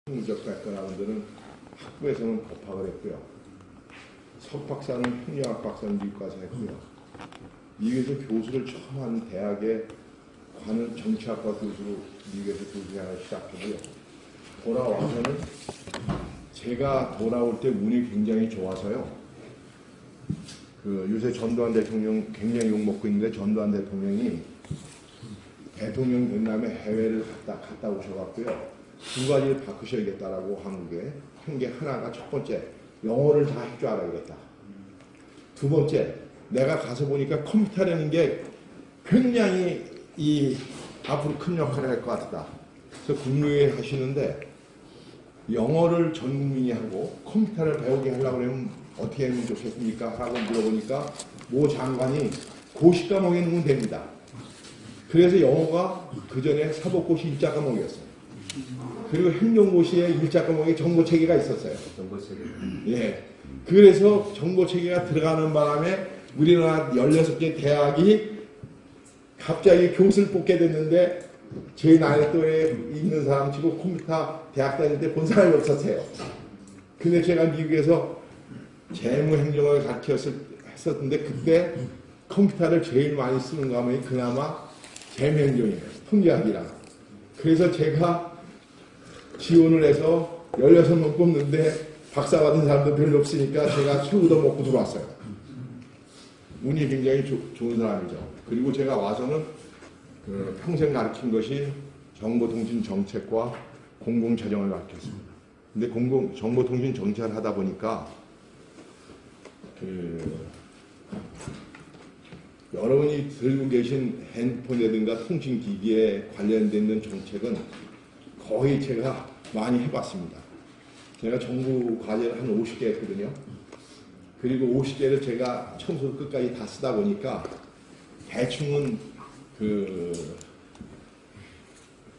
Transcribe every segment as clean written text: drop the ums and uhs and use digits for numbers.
학문적 백과라분들은 학부에서는 법학을 했고요. 석박사는 행정학 박사는 미국가서 했고요. 미국에서 교수를 처음 한 대학에 관은 정치학과 교수로 미국에서 교수생활을 시작하고요. 돌아와서는 제가 돌아올 때 운이 굉장히 좋아서요. 요새 전두환 대통령 굉장히 욕먹고 있는데 전두환 대통령이 대통령 된 다음에 해외를 갔다 오셔갖고요. 두 가지를 바꾸셔야겠다라고 한국에 한 게 하나가 첫 번째 영어를 다 할 줄 알아야겠다. 두 번째 내가 가서 보니까 컴퓨터라는 게 굉장히 앞으로 큰 역할을 할 것 같다. 그래서 국무회의 하시는데 영어를 전 국민이 하고 컴퓨터를 배우게 하려고 하면 어떻게 하면 좋겠습니까? 하고 물어보니까 모 장관이 고시 과목에 넣으면 됩니다. 그래서 영어가 그 전에 사법고시 일자 과목이었어요. 그리고 행정고시에 일자 과목에 정보체계가 있었어요. 정보체계. 예. 그래서 정보체계가 들어가는 바람에 우리나라 16개 대학이 갑자기 교수를 뽑게 됐는데 제 나이 또래 있는 사람 치고 컴퓨터 대학 다닐 때 본 사람이 없었어요. 근데 제가 미국에서 재무행정을 가르쳤었는데 그때 컴퓨터를 제일 많이 쓰는 과목이 그나마 재무행정이에요. 통계학이랑. 그래서 제가 지원을 해서 16명 뽑는데 박사 받은 사람도 별로 없으니까 제가 새우도 먹고 들어왔어요. 운이 굉장히 좋은 사람이죠. 그리고 제가 와서는 평생 가르친 것이 정보통신 정책과 공공재정을 가르쳤습니다. 근데 정보통신 정책을 하다 보니까 여러분이 들고 계신 핸드폰이라든가 통신기기에 관련된 정책은 거의 제가 많이 해봤습니다. 제가 정부 과제를 한 50개 했거든요. 그리고 50개를 제가 처음부터 끝까지 다 쓰다 보니까 대충은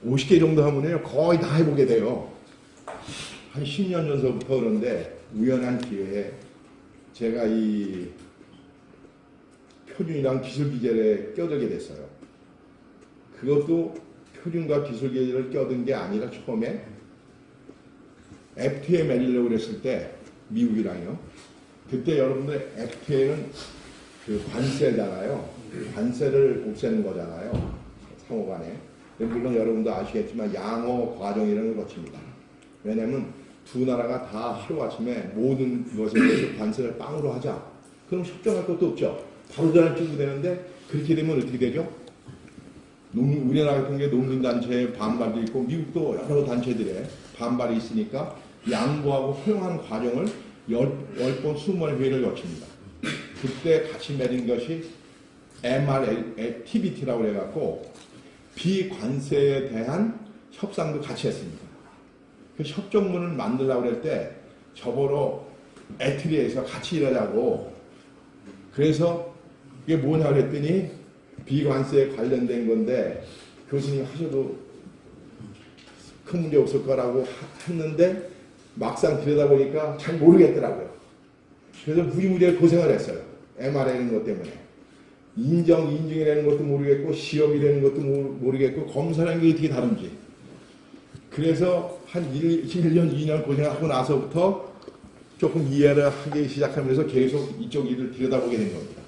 50개 정도 하면요 거의 다 해보게 돼요. 한 10년 전서부터. 그런데 우연한 기회에 제가 이 표준이랑 기술기재에 껴들게 됐어요. 그것도 표준과 기술기재를 껴든 게 아니라 처음에 FTA에 맺으려고 그랬을 때 미국이랑요. 그때 여러분들 FTA는 관세잖아요. 관세를 없애는 거잖아요. 상호간에. 물론 여러분도 아시겠지만 양호 과정이라는 걸 거칩니다. 왜냐하면 두 나라가 다 하루아침에 모든 것에 대해서 관세를 빵으로 하자. 그럼 협정할 것도 없죠. 바로 전환 찍고 되는데 그렇게 되면 어떻게 되죠? 우리나라 같은 게 농민단체의 반발도 있고 미국도 여러 단체들의 반발이 있으니까 양보하고 허용하는 과정을 10번, 20번 회의를 거칩니다. 그때 같이 맺은 것이 MRTBT라고 해갖고 비관세에 대한 협상도 같이 했습니다. 그 협정문을 만들려고 할 때 저보러 애트리에서 같이 일하자고. 그래서 이게 뭐냐 그랬더니 비관세에 관련된 건데 교수님 하셔도 큰 문제 없을 거라고 했는데 막상 들여다보니까 잘 모르겠더라고요. 그래서 무지무지하게 고생을 했어요. MR이라는 것 때문에. 인증이라는 것도 모르겠고 시험이라는 것도 모르겠고 검사라는 게 어떻게 다른지. 그래서 한 1년, 2년 고생하고 나서부터 조금 이해를 하기 시작하면서 계속 이쪽 일을 들여다보게 된 겁니다.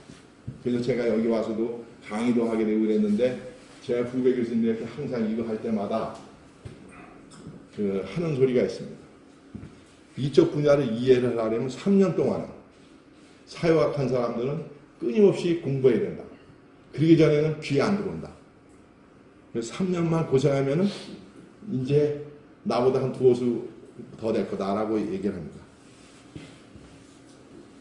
그래서 제가 여기 와서도 강의도 하게 되고 그랬는데 제가 후배 교수님들한테 항상 이거 할 때마다 하는 소리가 있습니다. 이쪽 분야를 이해를 하려면 3년 동안은 사회학 한 사람들은 끊임없이 공부해야 된다. 그러기 전에는 귀에 안 들어온다. 그래서 3년만 고생하면은 이제 나보다 한 두어 수 더 될 거다라고 얘기를 합니다.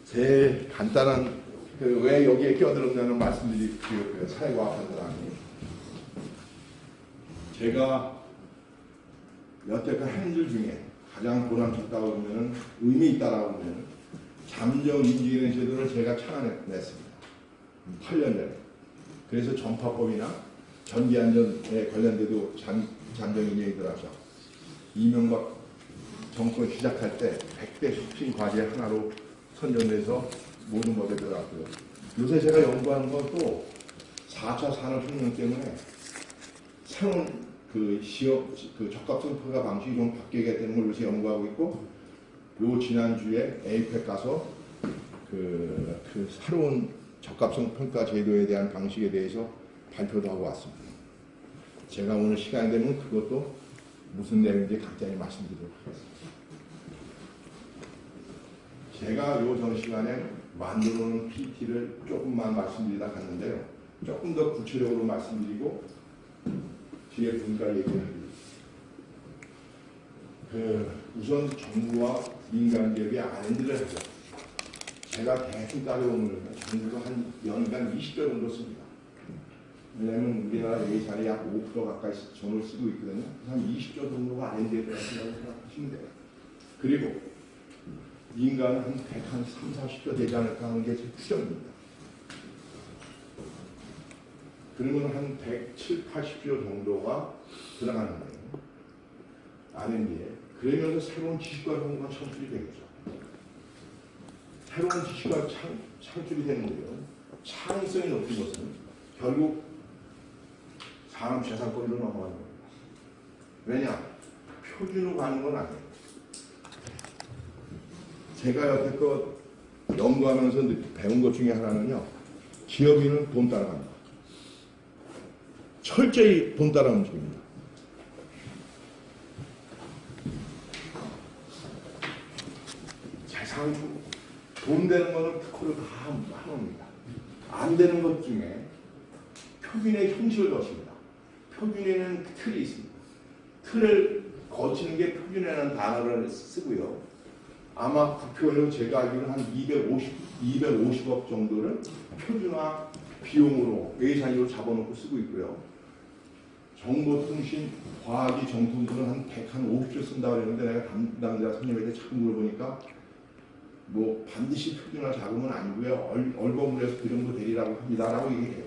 제일 간단한 왜 여기에 끼어들었냐는 말씀드리고요. 사회과학한 사람이. 제가 여태껏 한 일 중에 가장 보람찼다고 보면 의미 있다라고 보면 잠정 인증이라는 제도를 제가 창안했습니다. 8년 전에. 그래서 전파법이나 전기안전에 관련돼도 잠정 인증이 들어가죠. 이명박 정권 시작할 때 100대 혁신 과제 하나로 선정돼서 모든 법에 들어갔고요. 요새 제가 연구하는 것도 4차 산업혁명 때문에 새로운 그 시험, 그 적합성 평가 방식이 좀 바뀌게 되는 걸 요새 연구하고 있고, 요 지난주에 에이펙 가서 그 새로운 적합성 평가 제도에 대한 방식에 대해서 발표도 하고 왔습니다. 제가 오늘 시간이 되면 그것도 무슨 내용인지 간단히 말씀드리도록 하겠습니다. 제가 요 전 시간에 만들어 놓은 PPT를 조금만 말씀드리다 갔는데요. 조금 더 구체적으로 말씀드리고 뒤에 분과 얘기를 우선 정부와 민간 기업이 R&D를 하죠. 제가 대충 따져보면 정부가 한 연간 20조 정도 씁니다. 왜냐하면 우리나라 예산이 약 5% 가까이 돈을 쓰고 있거든요. 한 20조 정도가 R&D에 들어간다고 생각하시면 돼요. 그리고 민간은 한 3, 40조 되지 않을까 하는 게 제 추정입니다. 그러면 한 170, 80조 정도가 들어가는 거예요. R&D에. 그러면서 새로운 지식과 정보가 창출이 되겠죠. 새로운 지식과 창출이 되는데요. 창의성이 높은 것은 결국 산업 재산권으로 넘어가는 겁니다. 왜냐? 표준으로 가는 건 아니에요. 제가 여태껏 연구하면서 배운 것 중에 하나는요. 기업인은 돈 따라갑니다. 철저히 돈 따라 움직입니다. 재산, 돈 되는 거는 특허를 다 하옵니다. 안 되는 것 중에 표준의 형식을 거칩니다. 표준에는 틀이 있습니다. 틀을 거치는 게 표준이라는 단어를 쓰고요. 아마 국표는 제가 알기로는 한 250억 정도를 표준화 비용으로 예산으로 잡아놓고 쓰고 있고요. 정보통신, 과학이 정통부는 한 150조 쓴다고 그랬는데 내가 담당자 선생님한테 자꾸 물어보니까 뭐 반드시 표준화 자금은 아니고요. 얼버무려서 그 정도 되리라고 합니다라고 얘기해요.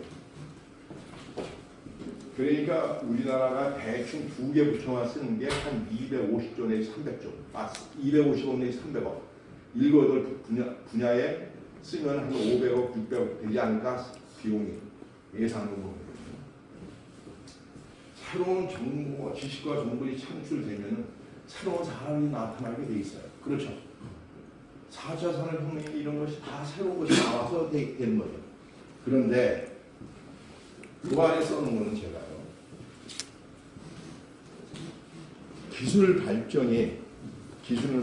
그러니까 우리나라가 대충 2개 부처만 쓰는 게 한 250조 내지 300조. 250억 내지 300억. 7, 8 분야에 쓰면 한 500억, 600억 되지 않을까 비용이 예상으로 보거든요. 새로운 정보와 지식과 정보가 창출되면 새로운 사람이 나타나게 돼 있어요. 그렇죠. 4차 산업혁명 이런 것이 다 새로운 것이 나와서 되는 거죠. 그런데 그 안에 써놓은 거는 제가요. 기술을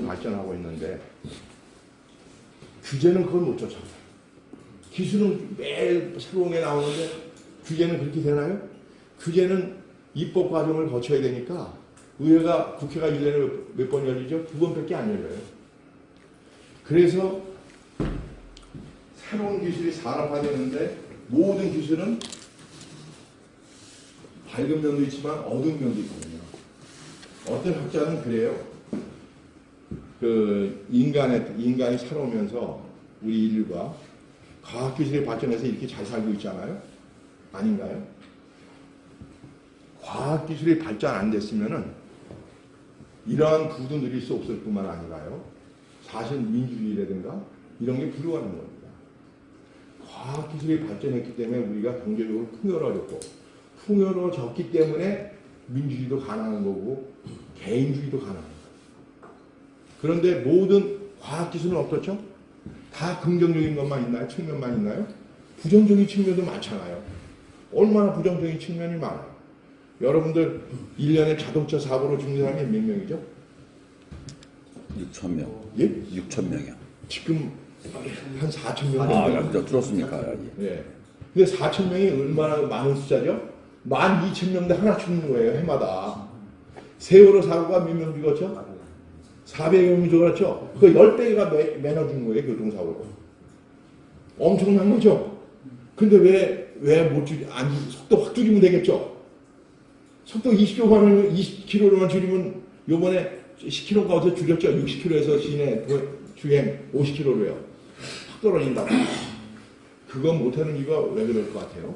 발전하고 있는데 규제는 그걸 못 쫓아가요. 기술은 매일 새로운 게 나오는데 규제는 그렇게 되나요? 규제는 입법 과정을 거쳐야 되니까 국회가 1년에 몇 번 열리죠? 2번밖에 안 열려요. 그래서 새로운 기술이 산업화되는데 모든 기술은 밝은 면도 있지만 어두운 면도 있거든요. 어떤 학자는 그래요. 인간이 살아오면서 우리 인류가 과학기술이 발전해서 이렇게 잘 살고 있잖아요. 아닌가요? 과학기술이 발전 안 됐으면은 이러한 부도 누릴 수 없을 뿐만 아니라요. 사실 민주주의라든가 이런 게 불가능한 겁니다. 과학기술이 발전했기 때문에 우리가 경제적으로 풍요로워졌고 풍요로워졌기 때문에 민주주의도 가능한 거고 개인주의도 가능한 거예요. 그런데 모든 과학기술은 어떻죠? 다 긍정적인 것만 있나요? 측면만 있나요? 부정적인 측면도 많잖아요. 얼마나 부정적인 측면이 많아요. 여러분들 1년에 자동차 사고로 죽는 사람이 몇 명이죠? 6,000명. 예? 6,000명이요. 지금 한 4,000명 아, 들었습니까? 예. 근데 4,000명이 얼마나 많은 숫자죠? 12,000명대 하나 죽는 거예요, 해마다. 세월호 사고가 몇 명 죽었죠? 400여 명 죽었죠? 그 10배가 매너 죽는 거예요, 교통사고로. 엄청난 거죠? 근데 왜 못 속도 확 줄이면 되겠죠? 속도 20km로만 줄이면 요번에 10km가 어디서 줄였죠? 60km에서 시내 주행 50km로요. 확 떨어진다고. 그건 못하는 이유가 왜 그럴 것 같아요?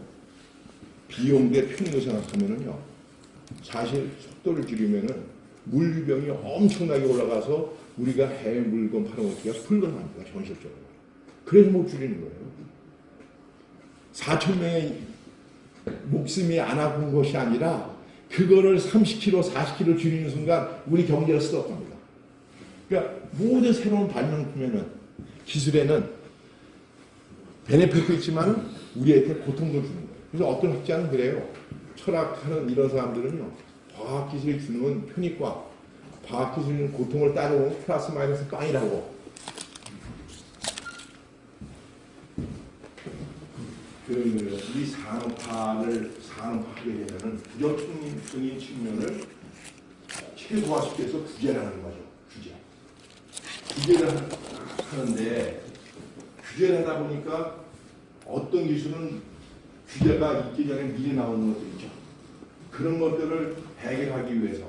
비용 대 편익을 생각하면은요. 사실 속도를 줄이면은 물류병이 엄청나게 올라가서 우리가 해외 물건 팔아먹기가 불가능합니다. 현실적으로. 그래서 못 줄이는 거예요. 4,000명의 목숨이 안 아픈 것이 아니라 그거를 30kg, 40kg 줄이는 순간 우리 경제가 쓰러집니다. 그러니까 모든 새로운 발명품에는 기술에는 베네핏도 있지만 우리한테 고통도 주는 거예요. 그래서 어떤 학자는 그래요. 철학하는 이런 사람들은요. 과학기술이 주는 건 편익과 과학기술은 고통을 따르고 플러스 마이너스 빵이라고. 이 산업화를 산업화하게 되면은 부정적인 측면을 최소화시켜서 위해서 규제를 하는 거죠. 규제를 하는데 규제를 하다 보니까 어떤 기술은 규제가 있기 전에 미리 나오는 것들 있죠. 그런 것들을 해결하기 위해서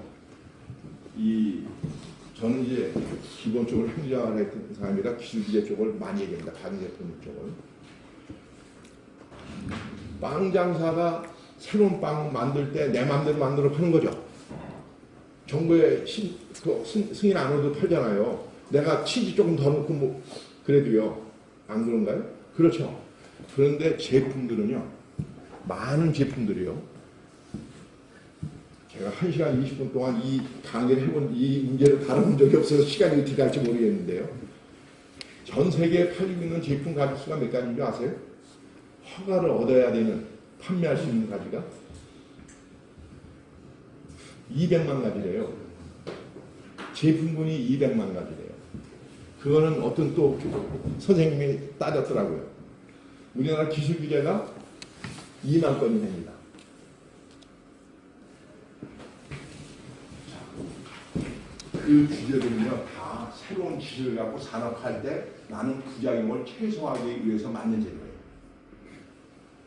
저는 이제 기본적으로 행정을 했던 사람이라 기술 규제 쪽을 많이 얘기합니다. 가공제품 쪽을. 빵 장사가 새로운 빵 만들 때 내 마음대로 만들어 파는 거죠. 정부에 승인 안 얻어도 팔잖아요. 내가 치즈 조금 더 넣고 뭐 그래도요. 안 그런가요? 그렇죠. 그런데 제품들은요. 많은 제품들이요. 제가 1시간 20분 동안 이 강의를 해본 이 문제를 다뤄본 적이 없어서 시간이 어떻게 갈지 모르겠는데요. 전 세계에 팔리고 있는 제품 가짓수가 몇 가지인 줄 아세요? 허가를 얻어야 되는 판매할 수 있는 가지가 200만 가지래요. 제품군이 200만 가지래요. 그거는 어떤 또 선생님이 따졌더라고요. 우리나라 기술 규제가 2만 건이 됩니다. 그 규제들은요, 다 새로운 기술을 갖고 산업화할 때 나는 부작용을 최소화하기 위해서 만든 제도예요.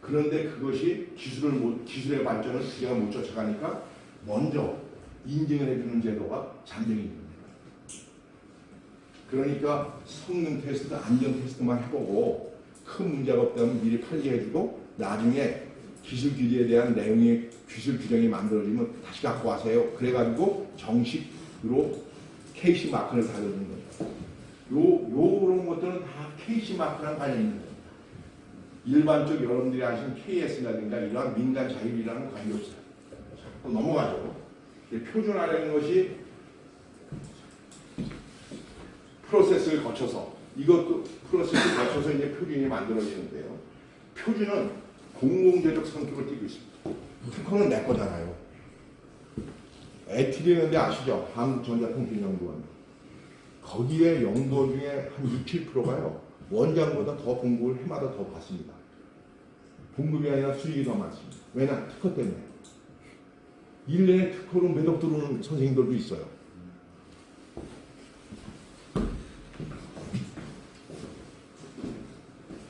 그런데 그것이 기술의 발전을 규제가 못 쫓아가니까 먼저 인증을 해주는 제도가 잠정이 됩니다. 그러니까 성능 테스트, 안전 테스트만 해보고 큰 문제가 없다면 미리 팔게 해주고 나중에 기술 규제에 대한 내용의 기술 규정이 만들어지면 다시 갖고 와세요. 그래가지고 정식으로 KC 마크를 달아주는 거죠. 요런 것들은 다 KC 마크랑 관련이 있는 겁니다. 일반적 여러분들이 아시는 KS라든가 이러한 민간 자율이라는 관계 없어요. 또 넘어가죠. 표준화라는 것이 프로세스를 거쳐서 이것도 프로세스를 거쳐서 이제 표준이 만들어지는데요. 표준은 공공재적 성격을 띠고 있습니다. 특허는 내 거잖아요. 에틸이라는데 아시죠? 한국전자통신연구원. 거기에 연구 중에 한 6, 7%가요. 원장보다 더 공급을 해마다 더 받습니다. 공급이 아니라 수익이 더 많습니다. 왜냐? 특허 때문에. 1년에 특허로 몇 억 들어오는 선생님들도 있어요.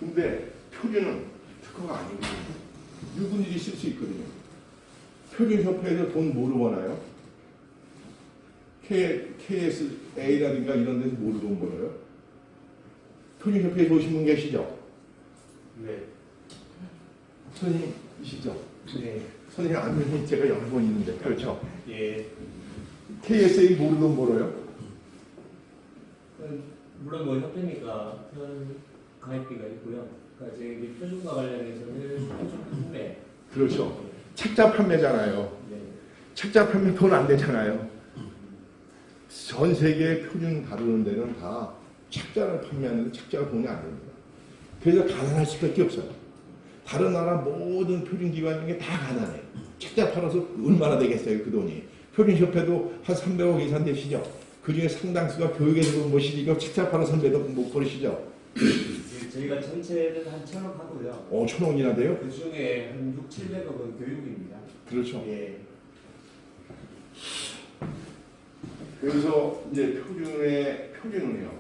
근데 표준은 특허가 아니거든요. 누구든지 쓸 수 있거든요. 표준협회에서 돈 뭐로 버나요? KSA라든가 이런 데서 뭐로 돈 벌어요? 표준협회에 오신 분 계시죠? 네. 선생님이시죠? 네. 선생님 아니면 제가 여러 번 있는데. 그렇죠? 예. KSA 뭐로 돈 벌어요? 물론 뭐 협회니까 가입비가 있고요. 그러니까 이제 표준과 관련해서는 표준 판매. 그렇죠. 책자 판매잖아요. 네. 책자 판매 돈 안 되잖아요. 전 세계 표준 다루는 데는 다 책자를 판매하는데 책자가 돈이 안 됩니다. 그래서 가난할 수밖에 없어요. 다른 나라 모든 표준기관 중에 다 가난해요. 책자 팔아서 얼마나 되겠어요, 그 돈이. 표준협회도 한 300억 이상 되시죠. 그 중에 상당수가 교육에 들어온 것이니까 책자 팔아서 300억 못 버리시죠. 예, 저희가 전체는 한 1,000억 하고요. 1,000억이나 돼요? 그 중에 한 6, 700억은 교육입니다. 그렇죠. 예. 그래서 이제 표준은요,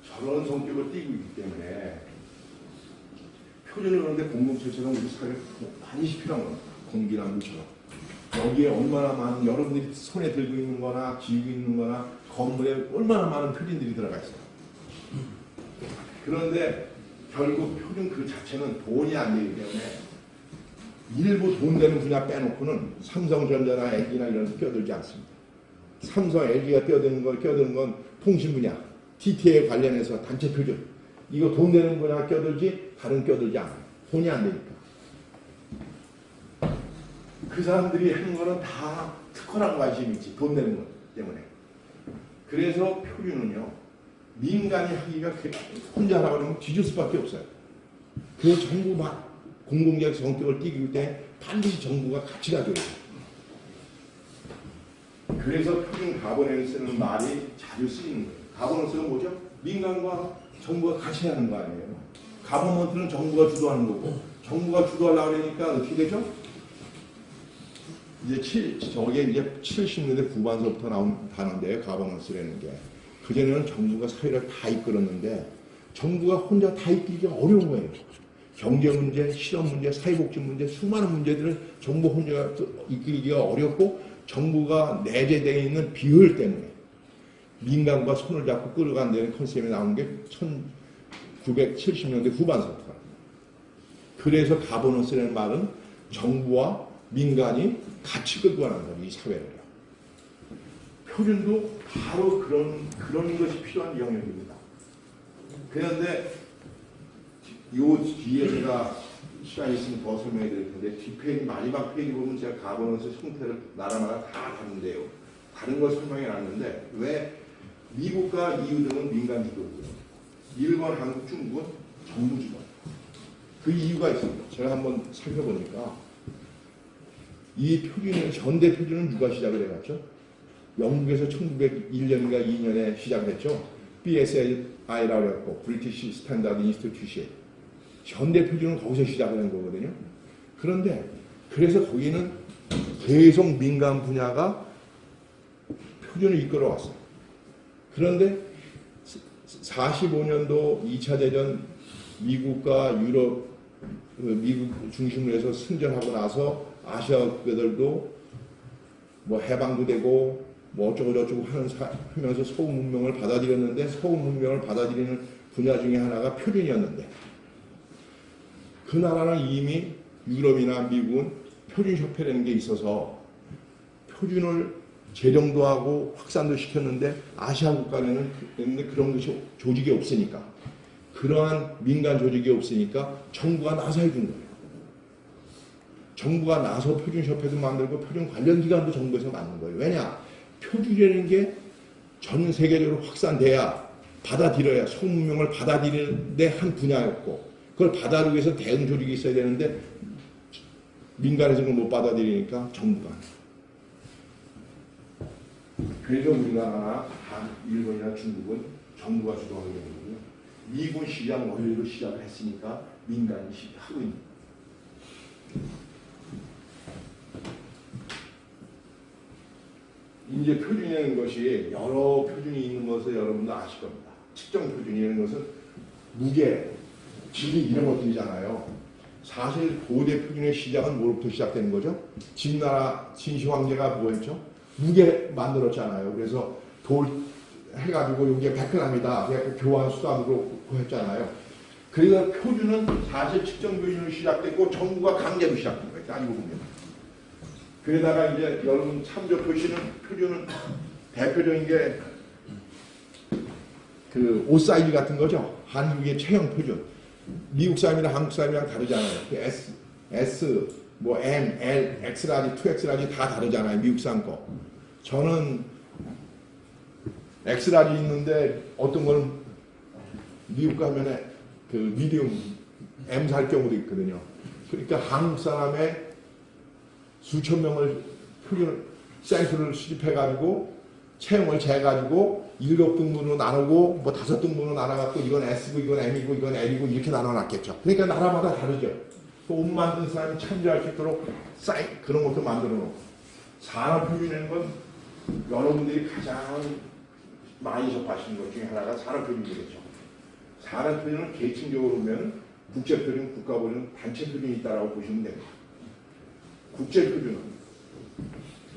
저런 성격을 띠고 있기 때문에 표준은 그런데 공동체처럼 우리 사회에 반드시 필요한 겁니다. 공기나 물처럼. 여기에 얼마나 많은 여러분들이 손에 들고 있는 거나 쥐고 있는 거나 건물에 얼마나 많은 표준들이 들어가 있어요. 그런데 결국 표준 그 자체는 돈이 안 되기 때문에 일부 돈 되는 분야 빼놓고는 삼성전자나 LG나 이런 데 끼어들지 않습니다. 삼성, LG가 끼어드는 건 통신 분야, TT에 관련해서 단체 표준. 이거 돈 되는 분야 끼어들지, 다른 끼어들지 않아요. 돈이 안 되니까. 그 사람들이 하는 거는 다 특허랑 관심이 있지. 돈 내는 것 때문에. 그래서 표준은요, 민간이 하기가 혼자 하라고 하면 뒤질 수밖에 없어요. 그래서 정부 막 공공적 성격을 띠기 때문에 반드시 정부가 같이 가줘야 돼요. 그래서 표준 가버넌스는 말이 자주 쓰이는 거예요. 가버넌스가 뭐죠? 민간과 정부가 같이 하는 거 아니에요. 가버넌스는 정부가 주도하는 거고, 정부가 주도하려고 하니까 어떻게 되죠? 저게 이제 70년대 후반서부터 나온 단어인데요. 가버넌스라는 게. 그전에는 정부가 사회를 다 이끌었는데 정부가 혼자 다 이끌기가 어려운 거예요. 경제 문제, 실업 문제, 사회복지 문제, 수많은 문제들을 정부 혼자 이끌기가 어렵고 정부가 내재되어 있는 비효율 때문에 민간과 손을 잡고 끌어간다는 컨셉이 나온 게 1970년대 후반서부터. 그래서 가버넌스라는 말은 정부와 민간이 같이 끌고 가는 거예요, 이 사회를. 표준도 바로 그런 것이 필요한 영역입니다. 그런데 요 뒤에 제가 시간이 있으면 더 설명해 드릴 텐데, 뒷페이지, 마지막 페이지 보면 제가 가버넌스 형태를 나라마다 다 다른데요. 다른 걸 설명해 놨는데, 왜 미국과 EU 등은 민간 주도고요. 일본, 한국, 중국은 정부 주도. 그 이유가 있습니다. 제가 한번 살펴보니까 이 표준은, 현대 표준은 누가 시작을 해갔죠? 영국에서 1901년인가 2년에 시작했죠. BSI라고 했고, 브리티시 스탠다드 인스티튜션. 현대 표준은 거기서 시작을 한 거거든요. 그런데 그래서 거기는 계속 민간 분야가 표준을 이끌어왔어요. 그런데 45년도 2차 대전 미국과 유럽, 미국 중심으로 해서 승전하고 나서 아시아 국가들도 뭐 해방도 되고 뭐 어쩌고저쩌고 하면서 서구 문명을 받아들였는데, 서구 문명을 받아들이는 분야 중에 하나가 표준이었는데, 그 나라는 이미 유럽이나 미국은 표준협회라는 게 있어서 표준을 제정도 하고 확산도 시켰는데, 아시아 국가는 그런 것이 조직이 없으니까, 그러한 민간 조직이 없으니까 정부가 나서 해준 거예요. 정부가 나서 표준협회도 만들고 표준 관련 기관도 정부에서 만든 거예요. 왜냐? 표준이라는 게 전 세계적으로 확산돼야, 받아들여야, 소문명을 받아들이는데 한 분야였고, 그걸 받아들이기 위해서 대응 조직이 있어야 되는데 민간에서는 못 받아들이니까 정부가. 그래서 우리나라나 일본이나 중국은 정부가 주도하게 되는 거고요. 미군 시장 원리로 시작을 했으니까 민간이 하고 있는 거예요. 이제 표준이라는 것이 여러 표준이 있는 것을 여러분도 아실 겁니다. 측정 표준이라는 것은 무게, 질이 이런 것들이잖아요. 사실 고대 표준의 시작은 뭐로부터 시작되는 거죠? 진나라 진시황제가 뭐 했죠? 무게 만들었잖아요. 그래서 돌 해가지고 이게 100g이다. 그래서 교환 수단으로 했잖아요. 그래서 표준은 사실 측정 표준으로 시작됐고 정부가 강제로 시작된 거예요. 따지고 보면. 그러다가 이제 여러분 참조 표준은 대표적인 게 그 옷 사이즈 같은 거죠. 한국의 체형 표준. 미국 사람이랑 한국 사람이랑 다르잖아요. S, 뭐 M, L, X라지, 2X라지 다 다르잖아요. 미국 사람 거. 저는 X라지 있는데 어떤 거는 미국 가면 그 미디움 M 살 경우도 있거든요. 그러니까 한국 사람의 수천 명을 표준 샘플을 수집해가지고 체형을 재가지고 7등분으로 나누고 뭐 5등분으로 나눠갖고 이건 S고 이건 M이고 이건 L이고 이렇게 나눠놨겠죠. 그러니까 나라마다 다르죠. 그 옷 만든 사람이 참조할 수 있도록 그런 것도 만들어 놓고. 산업표준이라는 건 여러분들이 가장 많이 접하시는 것 중에 하나가 산업표준이겠죠. 산업표준은 계층적으로 보면 국제표준, 국가표준, 단체표준이 있다고 보시면 됩니다. 국제표준은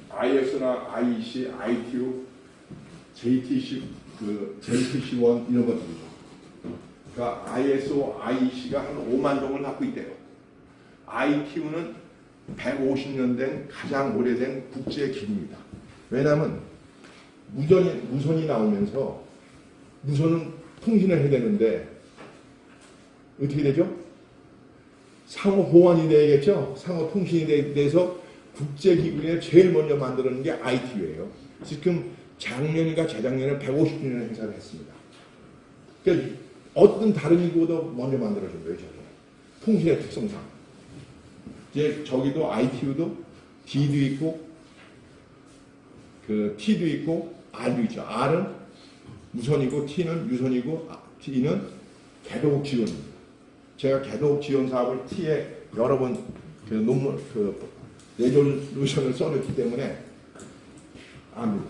IS나 IEC, ITU, JTC, JTC1 이런 것들이죠. 그러니까 ISO, IEC가 한 5만 종을 갖고 있대요. ITU는 150년 된 가장 오래된 국제 기구입니다. 왜냐하면 무선이 나오면서 무선은 통신을 해야 되는데 어떻게 되죠? 상호 보안이 되겠죠. 상호 통신이 돼서 국제기구에 제일 먼저 만드는 게 ITU예요. 지금 작년인가 재작년에 150주년 행사를 했습니다. 그러니까 어떤 다른 기구보다 먼저 만들어준 거예요. 저는. 통신의 특성상. 이제 저기도 ITU도 D도 있고 그 T도 있고 R도 있죠. R은 무선이고 T는 유선이고 T는 개도국 지원입니다. 제가 개도국 지원 사업을 T에 여러 번 그 논문 그 레졸루션을 써줬기 때문에 압니다.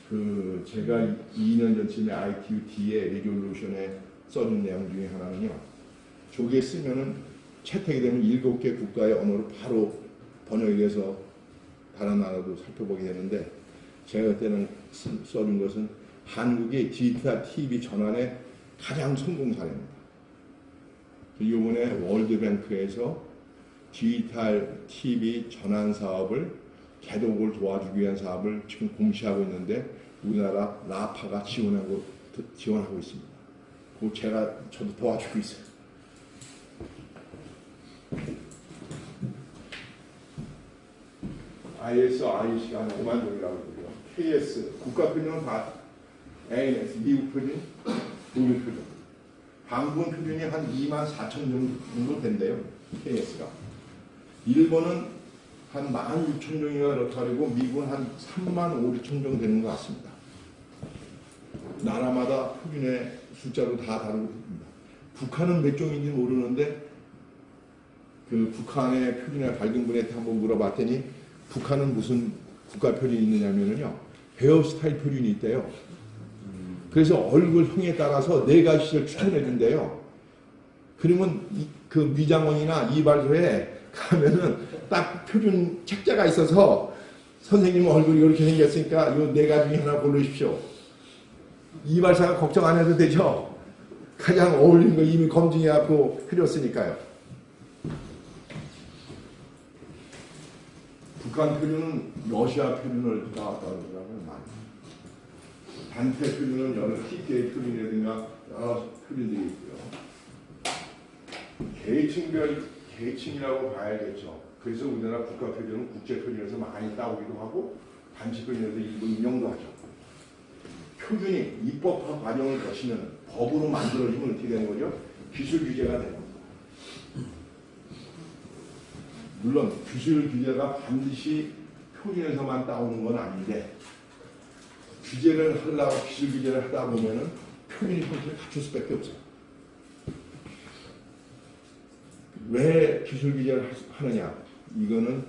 그 제가 2년 전쯤에 ITU-D의 레졸루션에 써준 내용 중에 하나는요. 저기에 쓰면은 채택이 되면 7개 국가의 언어로 바로 번역이 돼서 다른 나라도 살펴보게 되는데 제가 그때는 써준 것은 한국의 디지털 TV 전환의 가장 성공 사례입니다. 이번에 월드뱅크에서 디지털 TV 전환 사업을 개도국을 도와주기 위한 사업을 지금 공시하고 있는데 우리나라 라파가 지원하고 있습니다. 그 저도 도와주고 있어요. IS, IC가 한 5만 종이라고 그러고요. KS, 국가 표준은 다 ANS, 미국 표준, 독일 표준. 한국은 표준이 한 2만 4천 정도 된대요. KS가. 일본은 한 16,000종인가 그렇다고 미국은 한 3만 5천 정도 되는 것 같습니다. 나라마다 표준의 숫자도 다 다르고 있습니다. 북한은 몇 종인지 모르는데 그 북한의 표준의 밝은 분한테 한번 물어봤더니 북한은 무슨 국가 표준이 있느냐면요. 헤어 스타일 표준이 있대요. 그래서 얼굴형에 따라서 4가지를 추천해 준대요. 그러면 그 미장원이나 이발소에 가면은 딱 표준 책자가 있어서 선생님 얼굴이 이렇게 생겼으니까 이 4가지 중에 하나 고르십시오. 이발사가 걱정 안 해도 되죠. 가장 어울리는 거 이미 검증해갖고 해줬으니까요. 북한 표준은 러시아 표준을 따왔다고 많이. 단체 표준은 여러 TK 표준이라든가 여러 표준들이 있고요. 계층이라고 봐야겠죠. 그래서 우리나라 국가 표준은 국제 표준에서 많이 따오기도 하고 단체 표준에서 일부 인용도 하죠. 표준이 입법화 과정을 거치면 법으로 만들어지면 어떻게 되는 거죠? 기술 규제가 되는 겁니다. 물론 기술 규제가 반드시 표준에서만 따오는 건 아닌데 규제를 하려고 기술 규제를 하다 보면은 표준이 형태를 갖출 수밖에 없어요. 왜 기술 규제를 하느냐? 이거는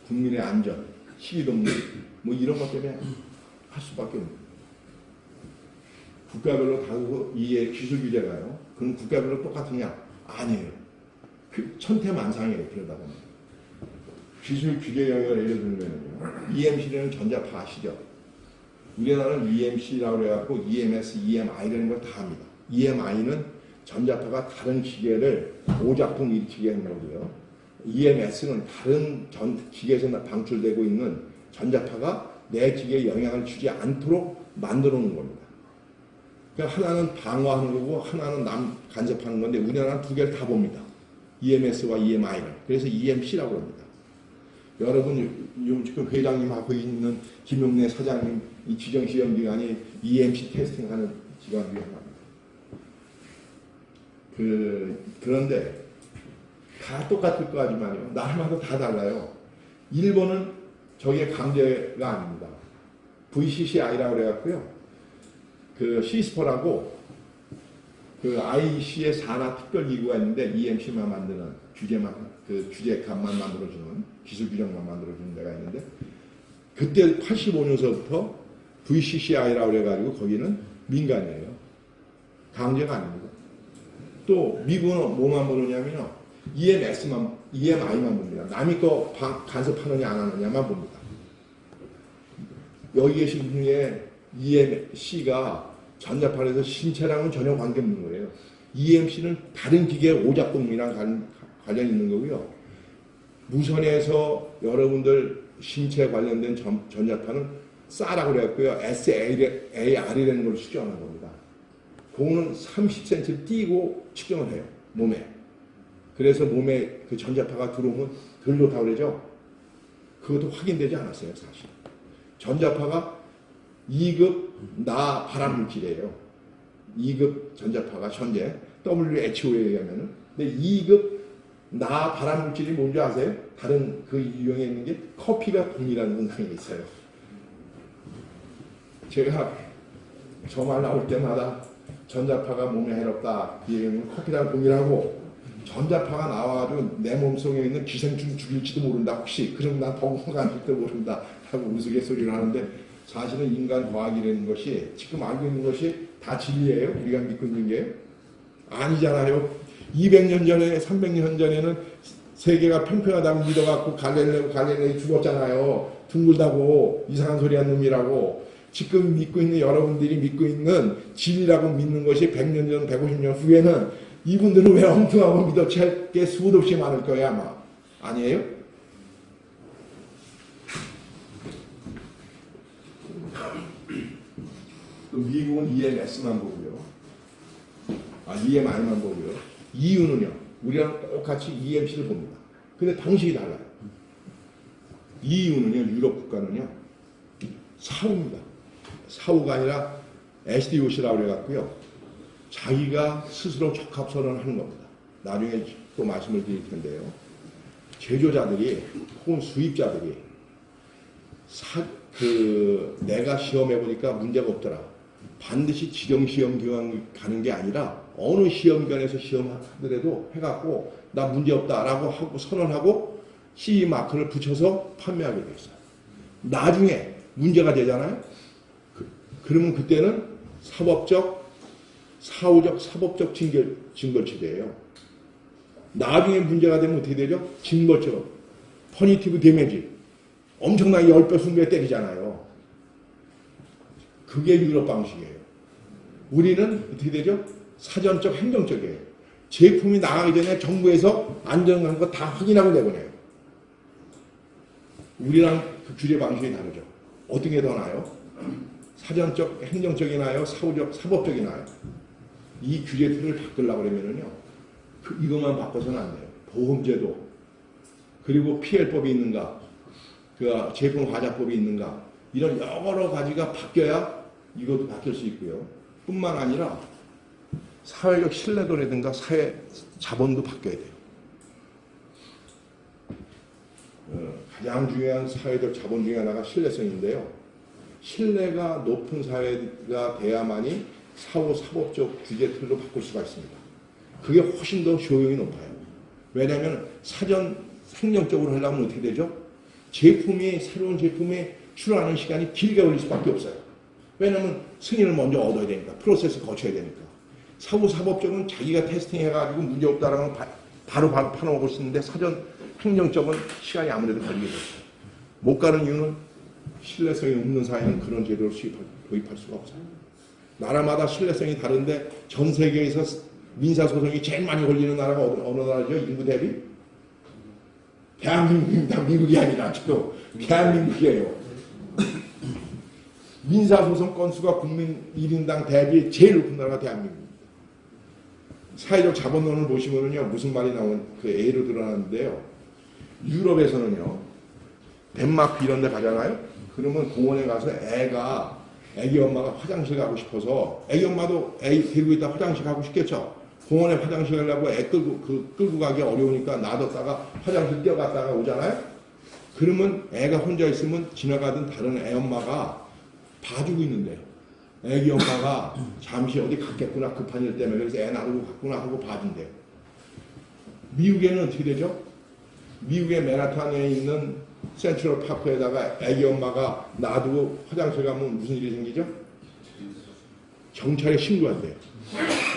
국민의 안전, 시기동물 뭐 이런 것 때문에 할 수밖에 없는 거예요. 국가별로 다르고 이게 기술 규제가요. 그럼 국가별로 똑같으냐? 아니에요. 천태만상이에요. 그러다 보면. 기술 규제 영역을 예를 들면요. EMC라는 전자파 아시죠? 우리나라는 EMC라고 해갖고 EMS, EMI라는 걸 다 합니다. EMI는 전자파가 다른 기계를 오작동 일으키게 하는 거고요. EMS는 다른 기계에서 방출되고 있는 전자파가 내 기계에 영향을 주지 않도록 만들어 놓은 겁니다. 그러니까 하나는 방어하는 거고 하나는 간섭하는 건데 우리나라는 두 개를 다 봅니다. EMS와 EMI를. 그래서 EMC라고 합니다. 여러분 지금 회장님하고 있는 김용래 사장님 이 지정시험기관이 EMC 테스팅하는 기관 중에 하나입니다. 그런데 다 똑같을 거 같지만요. 나라마다 다 달라요. 일본은 저게 강제가 아닙니다. VCCI라고 그래갖고요. 그 시스퍼라고 그 IC의 산하특별기구가 있는데 EMC만 만드는 규제값만 만들어주는 기술 규정만 만들어주는 데가 있는데 그때 85년서부터 VCCI라고 그래가지고 거기는 민간이에요. 강제가 아닙니다. 또 미국은 뭐만 보느냐면요. EMI만 봅니다. 남이 거 간섭하느냐 안 하느냐만 봅니다. 여기 계신 분 중에 EMC가 전자파에서 신체랑은 전혀 관계없는 거예요. EMC는 다른 기계의 오작동이랑 관련이 있는 거고요. 무선에서 여러분들 신체 관련된 전자파는 싸라고 그랬고요. SAR이라는 걸 측정하는 겁니다. 그거는 30cm를 띄고 측정을 해요. 몸에. 그래서 몸에 그 전자파가 들어오면 덜 좋다고 그러죠. 그것도 확인되지 않았어요, 사실. 전자파가 2급 나 발암물질이에요. 2급 전자파가 현재 WHO에 의하면은. 근데 2급 나 발암물질이 뭔지 아세요? 다른 그 유형에 있는 게 커피가 동이라는 현상이 있어요. 제가 저 말 나올 때마다 전자파가 몸에 해롭다. 이 얘기는 커피랑 동일하고 전자파가 나와가지고 내 몸속에 있는 기생충 죽일지도 모른다. 혹시 그럼 난 더 건강할지도 모른다 하고 우스갯소리를 하는데 사실은 인간 과학이라는 것이 지금 알고 있는 것이 다 진리예요. 우리가 믿고 있는 게 아니잖아요. 200년 전에 300년 전에는 세계가 평평하다고 믿어갖고 갈릴레이 죽었잖아요. 둥글다고 이상한 소리 한 놈이라고. 지금 믿고 있는 여러분들이 믿고 있는 진리라고 믿는 것이 100년 전, 150년 후에는 이분들은 왜 엉뚱하고 믿어치 할 게 수도 없이 많을 거야 아마. 아니에요? 또 미국은 EMS만 보고요. EMI만 보고요. 이유는요. 우리랑 똑같이 EMC를 봅니다. 근데 방식이 달라요. 이유는요. 유럽 국가는요. 사후입니다. 사후가 아니라 SDOC라고 그래갖고요. 자기가 스스로 적합선언을 하는 겁니다. 나중에 또 말씀을 드릴 텐데요. 제조자들이 혹은 수입자들이 내가 시험해보니까 문제가 없더라. 반드시 지정 시험기관 가는 게 아니라 어느 시험기관에서 시험하더라도 해갖고 나 문제없다라고 하고 선언하고 CE 마크를 붙여서 판매하게 됐어요. 나중에 문제가 되잖아요. 그러면 그때는 사후적 사법적 징벌처리예요. 나중에 문제가 되면 어떻게 되죠? 징벌처럼 퍼니티브 데미지 엄청나게 10배, 20배 때리잖아요. 그게 유럽 방식이에요. 우리는 어떻게 되죠? 사전적 행정적이에요. 제품이 나가기 전에 정부에서 안전한 거 다 확인하고 내보내요. 우리랑 그 규제 방식이 다르죠. 어떤 게 더 나아요? 사전적 행정적이 나아요? 사후적 사법적이 나아요? 이 규제 틀을 바꾸려고 그러면은요, 이것만 바꿔서는 안 돼요. 보험제도, 그리고 PL법이 있는가, 그 제품 화자법이 있는가, 이런 여러 가지가 바뀌어야 이것도 바뀔 수 있고요. 뿐만 아니라 사회적 신뢰도라든가 사회 자본도 바뀌어야 돼요. 가장 중요한 사회적 자본 중에 하나가 신뢰성인데요. 신뢰가 높은 사회가 돼야만이 사후 사법적 규제 틀로 바꿀 수가 있습니다. 그게 훨씬 더 효용이 높아요. 왜냐하면 사전 행정적으로 하려면 어떻게 되죠? 새로운 제품이 출하는 시간이 길게 걸릴 수밖에 없어요. 왜냐하면 승인을 먼저 얻어야 되니까, 프로세스 거쳐야 되니까. 사후 사법적은 자기가 테스팅해가지고 문제없다라는 바로 파놓을 수 있는데 사전 행정적은 시간이 아무래도 걸리게 됐어요. 못 가는 이유는 신뢰성이 없는 사회는 그런 제도를 도입할 수가 없어요. 나라마다 신뢰성이 다른데 전 세계에서 민사소송이 제일 많이 걸리는 나라가 어느 나라죠? 인구 대비? 대한민국입니다. 미국이 아니라 지금 대한민국이에요. 민사소송 건수가 국민 1인당 대비 제일 높은 나라가 대한민국입니다. 사회적 자본론을 보시면은요, 무슨 말이 나온 그 예로 드러나는데요. 유럽에서는요, 덴마크 이런 데 가잖아요? 그러면 공원에 가서 애기 엄마가 화장실 가고 싶어서, 애기 엄마도 애 데리고 있다 화장실 가고 싶겠죠? 공원에 화장실 가려고 애 끌고 가기 어려우니까 놔뒀다가 화장실 뛰어갔다가 오잖아요? 그러면 애가 혼자 있으면 지나가던 다른 애 엄마가 봐주고 있는데요. 애기 엄마가 잠시 어디 갔겠구나, 급한 일 때문에. 그래서 애 놔두고 갔구나 하고 봐준대요. 미국에는 어떻게 되죠? 미국의 맨하탄에 있는 센트럴 파크에다가 애기 엄마가 놔두고 화장실 가면 무슨 일이 생기죠? 경찰에 신고한대요.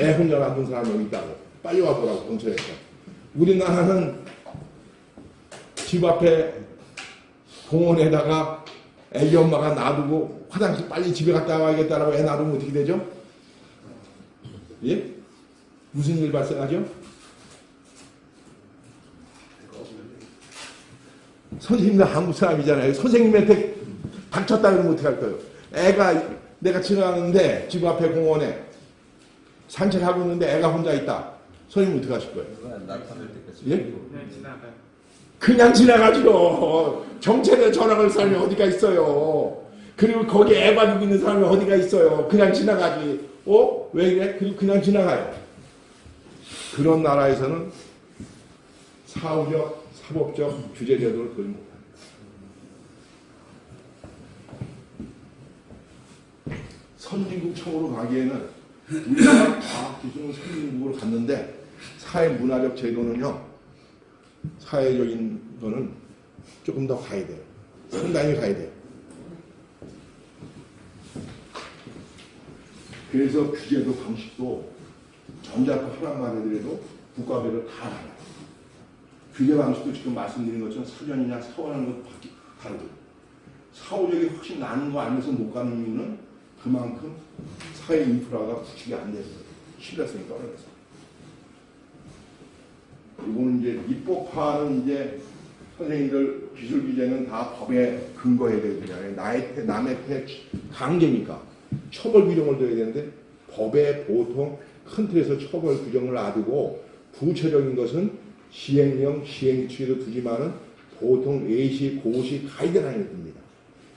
애 혼자 놔둔 사람이 여기 있다고. 빨리 와보라고, 경찰에서. 우리나라는 집 앞에 공원에다가 애기 엄마가 놔두고 화장실 빨리 집에 갔다 와야겠다라고 애 놔두면 어떻게 되죠? 예? 무슨 일 발생하죠? 선생님도 한국 사람이잖아요. 선생님한테 닥쳤다 그러면 어떻게 할 거예요? 내가 지나가는데 집 앞에 공원에 산책하고 있는데 애가 혼자 있다. 선생님 어떻게 하실 거예요? 나타날 때까지. 예? 그냥 지나가요. 그냥 지나가죠. 정체된 전학을 사람이 어디가 있어요. 그리고 거기에 애가 죽고 있는 사람이 어디가 있어요. 그냥 지나가지. 왜 이래? 그리고 그냥 지나가요. 그런 나라에서는 사후적, 사법적 규제 제도를 거의 못합니다. 선진국 청으로 가기에는 우리가 과학기술은 선진국으로 갔는데 사회문화적 제도는요. 사회적인 거는 조금 더 가야 돼요. 상당히 가야 돼요. 그래서 규제도 방식도 전자파 하나만 해도 국가별로 다 달라요. 규제 방식도 지금 말씀드린 것처럼 사전이나 사원하는 것도 다르고 사후적이 훨씬 나은 거 알면서 못 가는 이유는 그만큼 사회 인프라가 구축이 안 돼서 신뢰성이 떨어져서. 이거는 이제 입법화는 이제 선생님들 기술 규제는 다 법에 근거해야 되잖아요. 남의 패 강제니까 처벌 규정을 둬야 되는데 법에 보통 큰 틀에서 처벌 규정을 놔두고 구체적인 것은 시행령, 시행추에도 두지만은 보통 예시, 고시 가이드라인을 둡니다.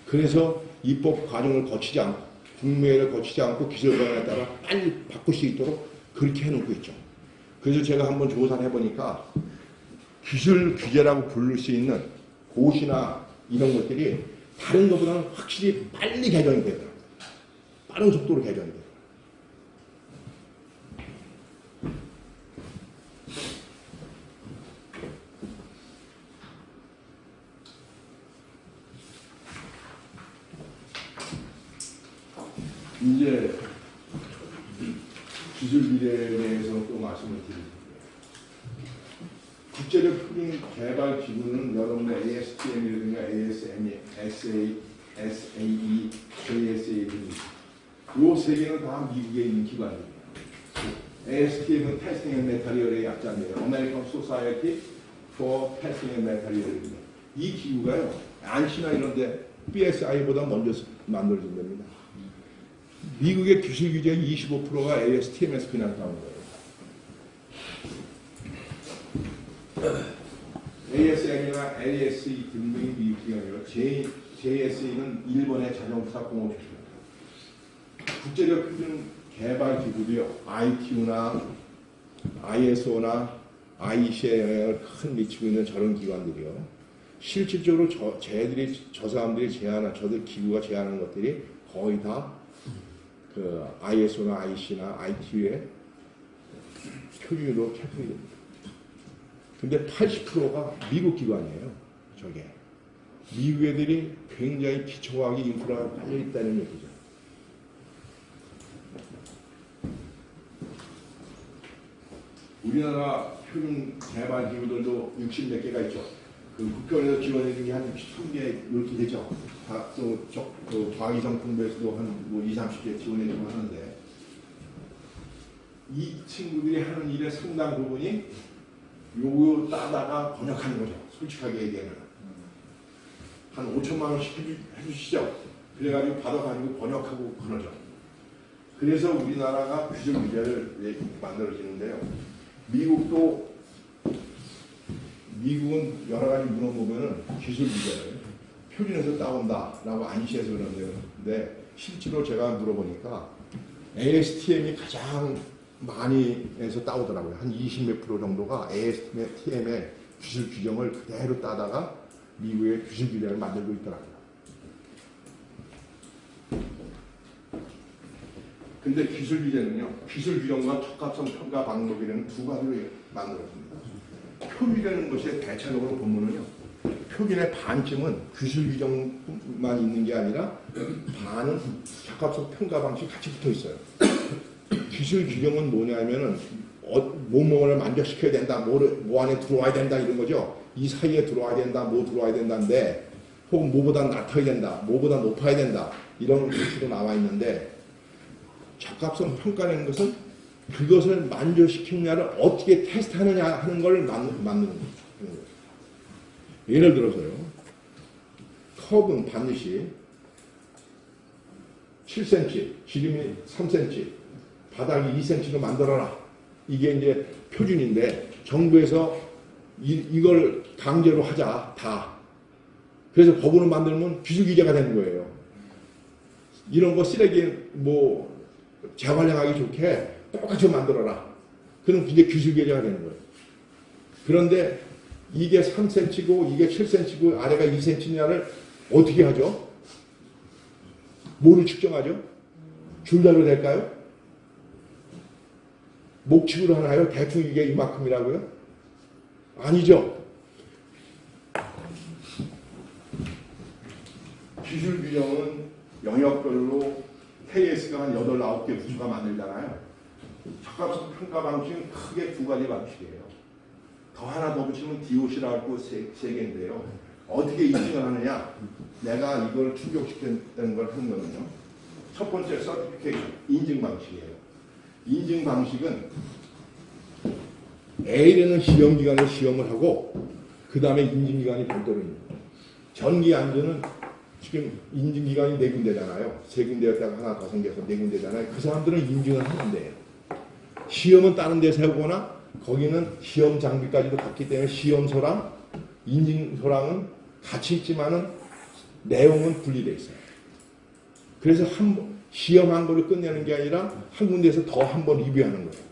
그래서 입법 과정을 거치지 않고 국무회의를 거치지 않고 기술 변화에 따라 빨리 바꿀 수 있도록 그렇게 해놓고 있죠. 그래서 제가 한번 조사를 해보니까 기술 규제라고 부를 수 있는 고시나 이런 것들이 다른 것보다는 확실히 빨리 개정이 되더라고요. 빠른 속도로 개정이 되더라고요. 이제 기술 규제에 대해서 또 말씀을 드립니다. 국제적 표준 개발 기구는 여러분의 ASTM이라든가 ASME, SAE, JSA 등이 이 세 개는 다 미국에 있는 기관입니다. ASTM은 Testing and Material의 약자입니다. American Society for Testing and Material입니다. 이 기구가요, 안시나 이런데 BSI보다 먼저 만들어진 겁니다. 미국의 기술 규제의 25%가 ASTM에서 그냥 나온 거예요. ASM이나 ASE 등등이 미국 기관이고 JSE는 일본의 자동차 공업기관입니다. 국제적 표준 개발 기구도요. ITU나 ISO나 IEC에 영향을 큰 미치고 있는 저런 기관들이요. 실질적으로 저 사람들이 제안한, 저들 기구가 제안하는 것들이 거의 다 그 ISO나 IC나 ITU의 표준으로 채택이 됩니다. 근데 80%가 미국 기관이에요. 저게. 미국 애들이 굉장히 기초과학이 인프라가 깔려 있다는 얘기죠. 우리나라 표준 개발 기구들도 60몇 개가 있죠. 그 국경에서 지원해 준 게 한 10개 이렇게 되죠. 또 과기정통부에서도 한 20, 30개 지원해 주고 하는데 이 친구들이 하는 일의 상당 부분이 요거 따다가 번역하는 거죠. 솔직하게 얘기하면 한 5천만 원씩 해주시죠. 그래가지고 받아가지고 번역하고 그러죠. 그래서 우리나라가 규정 규제를 만들어지는데요. 미국은 여러 가지 물어보면은 기술 규제를 표준에서 따온다라고 안시해서 그러는데 실제로 제가 물어보니까 ASTM이 가장 많이 해서 따오더라고요. 한 20몇 % 정도가 ASTM의 기술 규정을 그대로 따다가 미국의 기술 규정을 만들고 있더라고요. 근데 기술 규제는요, 기술 규정과 적합성 평가 방법이라는 두 가지로 만들어집니다. 표준이라는 것의 대체적으로 보면은요, 표준의 반쯤은 기술 규정만 있는 게 아니라 반은 적합성 평가 방식이 같이 붙어 있어요. 기술 규정은 뭐냐면은 뭐뭐를 만족시켜야 된다, 뭐 안에 들어와야 된다 이런 거죠. 이 사이에 들어와야 된다, 뭐 들어와야 된다인데, 혹은 뭐보다 낮아야 된다, 뭐보다 높아야 된다 이런 것으로 나와 있는데, 적합성 평가라는 것은 그것을 만족시키느냐를 어떻게 테스트하느냐 하는 걸 만드는 거예요. 예를 들어서요, 컵은 반드시 7cm, 지름이 3cm, 바닥이 2cm로 만들어라. 이게 이제 표준인데 정부에서 이걸 강제로 하자 다. 그래서 법으로 만들면 기술규제가 되는 거예요. 이런 거 쓰레기 뭐 재활용하기 좋게 똑같이 만들어라. 그럼 이제 기술규제가 되는 거예요. 그런데 이게 3cm고 이게 7cm고 아래가 2cm냐를 어떻게 하죠? 뭐를 측정하죠? 줄자로 될까요? 목축으로 하나요? 대충 이게 이만큼이라고요? 아니죠. 기술 규정은 영역별로 KS가 한 8, 9개 부처가 만들잖아요. 적합성 평가 방식은 크게 두 가지 방식이에요. 더 하나 더 붙이면 DOC라고 세 개인데요. 어떻게 인증을 하느냐? 내가 이걸 충족시켰다는 걸 하는 거는요. 첫 번째 서티피케이션, 인증 방식이에요. 인증 방식은 A라는 시험기관에 시험을 하고 그 다음에 인증기관이 별도로 있는 거예요. 전기 안전은 지금 인증기관이 4군데잖아요. 3군데였다가 하나 더 생겨서 4군데잖아요. 그 사람들은 인증을 하는데요. 시험은 다른 데 세우거나 거기는 시험 장비까지도 갖기 때문에 시험서랑 인증서랑은 같이 있지만은 내용은 분리되어 있어요. 그래서 시험한 거를 끝내는 게 아니라 한 군데에서 더 한 번 리뷰하는 거예요.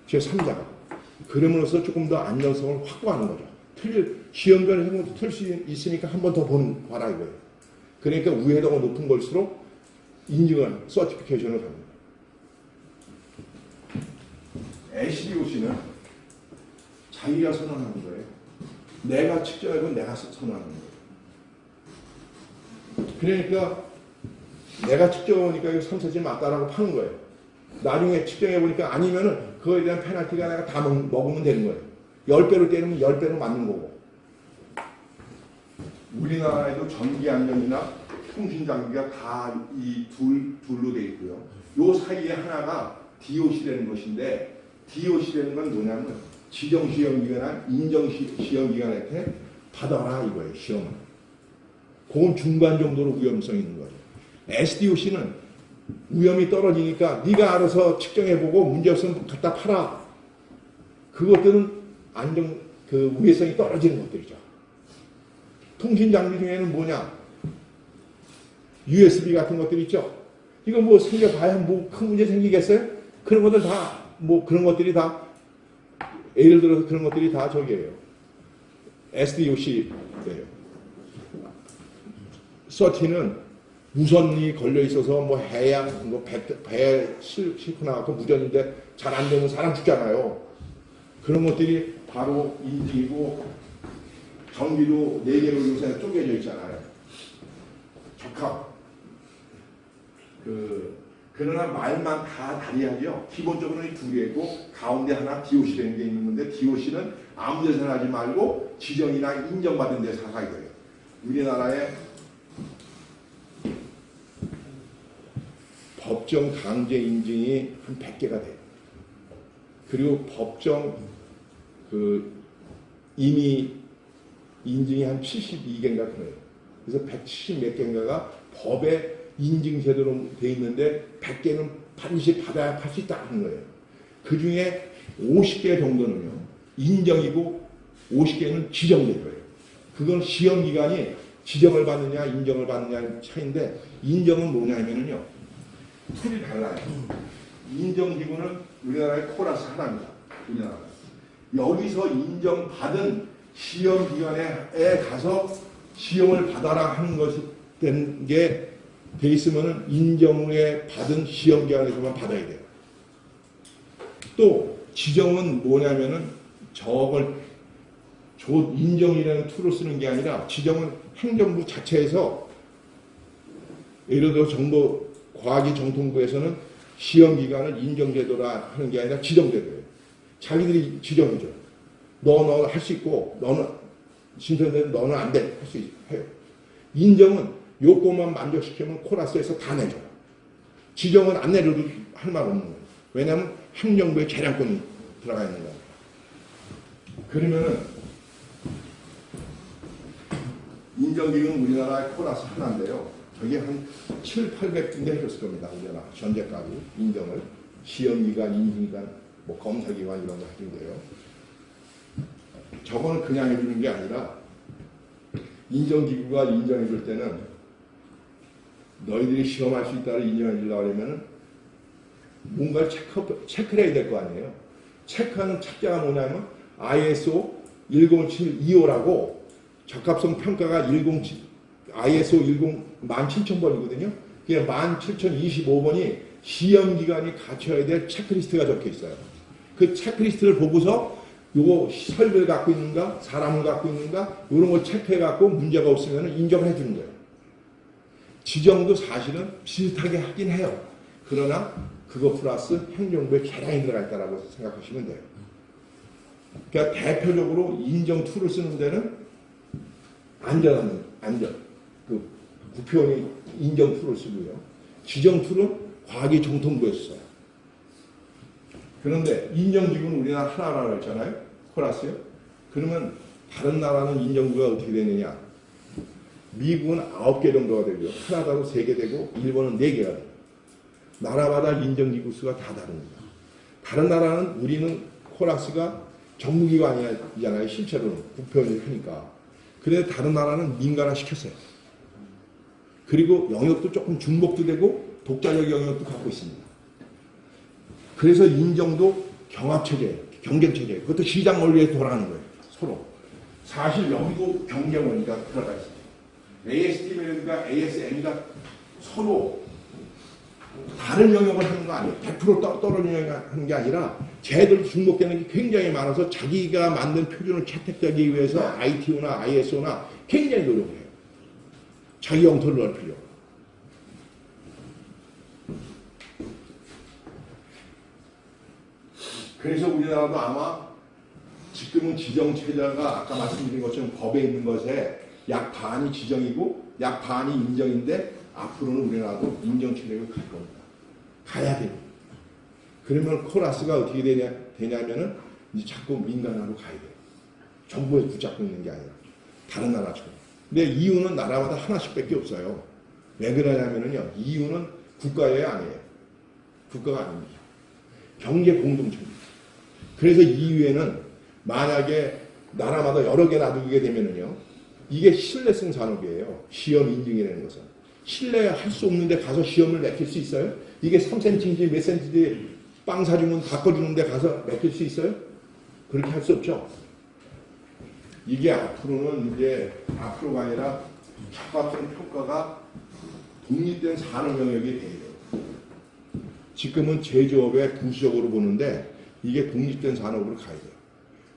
제3자가. 그러면서 조금 더 안전성을 확보하는 거죠. 시험변을 해보면 틀 수 있으니까 한 번 더 봐라 이거예요. 그러니까 우회도가 높은 걸수록 인증을, 서티피케이션을 합니다. SDOC는 자기가 선언하는 거예요. 내가 측정하고 내가 선언하는 거예요. 그러니까 내가 측정해보니까 이거 3cm 맞다라고 파는 거예요. 나중에 측정해보니까 아니면은 그거에 대한 페널티가 내가 다 먹으면 되는 거예요. 10배로 때리면 10배로 맞는 거고. 우리나라에도 전기안전이나 통신장비가 다 이 둘로 되어 있고요. 요 사이에 하나가 DOC라는 것인데 DOC라는 건 뭐냐면 지정시험기관이나 인정시험기관한테 받아라 이거예요. 시험을. 그건 중간 정도로 위험성이 있는 거죠. SDOC는 위험이 떨어지니까 네가 알아서 측정해보고 문제 없으면 갖다 팔아. 그것들은 위해성이 떨어지는 것들이죠. 통신장비 중에는 뭐냐? USB 같은 것들 있죠? 이거 뭐 생겨봐야 뭐 큰 문제 생기겠어요? 그런 것들 다, 뭐 그런 것들이 다, 예를 들어서 그런 것들이 다 저기예요. SDOC예요. 서티는 무선이 걸려 있어서 뭐 해양, 뭐 배에 싣고 나가고 무전인데 잘 안 되면 사람 죽잖아요. 그런 것들이 바로 인증이고 전기도 4개로 요새 쪼개져 있잖아요. 적합. 그러나 말만 다 다리하죠. 기본적으로는 이 2개고 가운데 하나 DOC라는 게 있는데 DOC는 아무 데서나 하지 말고 지정이나 인정받은 데서 하라 이거예요. 우리나라에 법정 강제 인증이 한 100개가 돼요. 그리고 법정 이미 인증이 한 72개인가 그래요. 그래서 170 몇 개인가가 법에 인증 제도로 돼 있는데 100개는 반드시 받아야 할 수 있다 하는 거예요. 그 중에 50개 정도는요. 인정이고 50개는 지정제도예요. 그건 시험기관이 지정을 받느냐 인정을 받느냐의 차이인데 인정은 뭐냐면요. 틀이 달라요. 인정기구는 우리나라의 코라스 하나입니다. 우리나라. 여기서 인정받은 시험기관에 가서 시험을 받아라 하는 것이 된 게 돼 있으면은 인정에 받은 시험기관에서만 받아야 돼요. 또 지정은 뭐냐면은 저걸 인정이라는 툴을 쓰는 게 아니라 지정은 행정부 자체에서 예를 들어 과학기정통부에서는 시험기관을 인정제도라 하는 게 아니라 지정제도예요. 자기들이 지정해줘요. 너는 할 수 있고 너는 신청되는 너는 안 돼. 할 수 해요. 인정은 요것만 만족시키면 코라스에서 다 내줘요. 지정은 안 내려도 할 말 없는 거예요. 왜냐하면 행정부의 재량권이 들어가 있는 거예요. 그러면은 인정기구는 우리나라의 코라스 하나인데요. 저게 한 7, 800군데 해줬을 겁니다. 우리나라 전제까지 인정을 시험기관, 인증기관 뭐 검사기관 이런 거 해준대요. 저거는 그냥 해주는 게 아니라 인정기구가 인정해 줄 때는 너희들이 시험할 수 있다를 인정해 주려고 하려면 뭔가를 체크를 해야 될 거 아니에요. 체크하는 착자가 뭐냐면 ISO 10725라고 적합성 평가가 ISO 17000번이거든요. 그게 17025번이 시험기관이 갖춰야 될 체크리스트가 적혀 있어요. 그 체크리스트를 보고서 요거 설비를 갖고 있는가, 사람을 갖고 있는가, 이런 걸 체크해 갖고 문제가 없으면 인정을 해주는 거예요. 지정도 사실은 비슷하게 하긴 해요. 그러나 그거 플러스 행정부의 계량이 들어가 있다고 생각하시면 돼요. 그러니까 대표적으로 인정 툴을 쓰는 데는 안전, 그 국회의원이 인정 툴을 쓰고요. 지정 툴은 과기정통부에서 써요. 그런데 인정기구는 우리나라 하나라고 했잖아요. 코라스요. 그러면 다른 나라는 인정구가 어떻게 되느냐. 미국은 9개 정도가 되고요. 캐나다도 3개 되고 일본은 4개가 돼요. 나라마다 인정기구 수가 다 다릅니다. 다른 나라는 우리는 코라스가 정부기관이잖아요. 실제로는 국회의원이 하니까. 그런데 다른 나라는 민간화 시켰어요. 그리고 영역도 조금 중복도 되고 독자적 영역도 갖고 있습니다. 그래서 인정도 경합체제예요. 경쟁체제예요. 그것도 시장 원리에 돌아가는 거예요. 서로. 사실 여기도 경쟁 원리가 들어가 있어요. ASTM이라든가 ASM이가 서로 다른 영역을 하는 거 아니에요. 100% 떨어지는 영역을 하는 게 아니라 쟤들 중복되는 게 굉장히 많아서 자기가 만든 표준을 채택하기 위해서 ITO나 ISO나 굉장히 노력을 해요. 자기 영토를 넓히려고. 그래서 우리나라도 아마 지금은 지정체제가 아까 말씀드린 것처럼 법에 있는 것에 약 반이 지정이고 약 반이 인정인데 앞으로는 우리나라도 인정체제를 갈 겁니다. 가야 돼요. 그러면 코라스가 어떻게 되냐면은 이제 자꾸 민간화로 가야 돼요. 정부에 붙잡고 있는 게 아니라 다른 나라처럼. 근데 이유는 나라마다 하나씩밖에 없어요. 왜 그러냐면은요. 이유는 국가예요, 아니에요? 국가가 아닙니다. 경제 공동체입니다. 그래서 이후에는 만약에 나라마다 여러 개 놔두게 되면은요, 이게 신뢰성 산업이에요. 시험 인증이라는 것은. 신뢰할 수 없는데 가서 시험을 맡길 수 있어요? 이게 3cm인지 몇 cm인지 빵 사주면 바꿔주는데 가서 맡길 수 있어요? 그렇게 할 수 없죠. 이게 앞으로는 이제 앞으로가 아니라 적합성 평가가 독립된 산업 영역이 돼요. 지금은 제조업에 부수적으로 보는데 이게 독립된 산업으로 가야 돼요.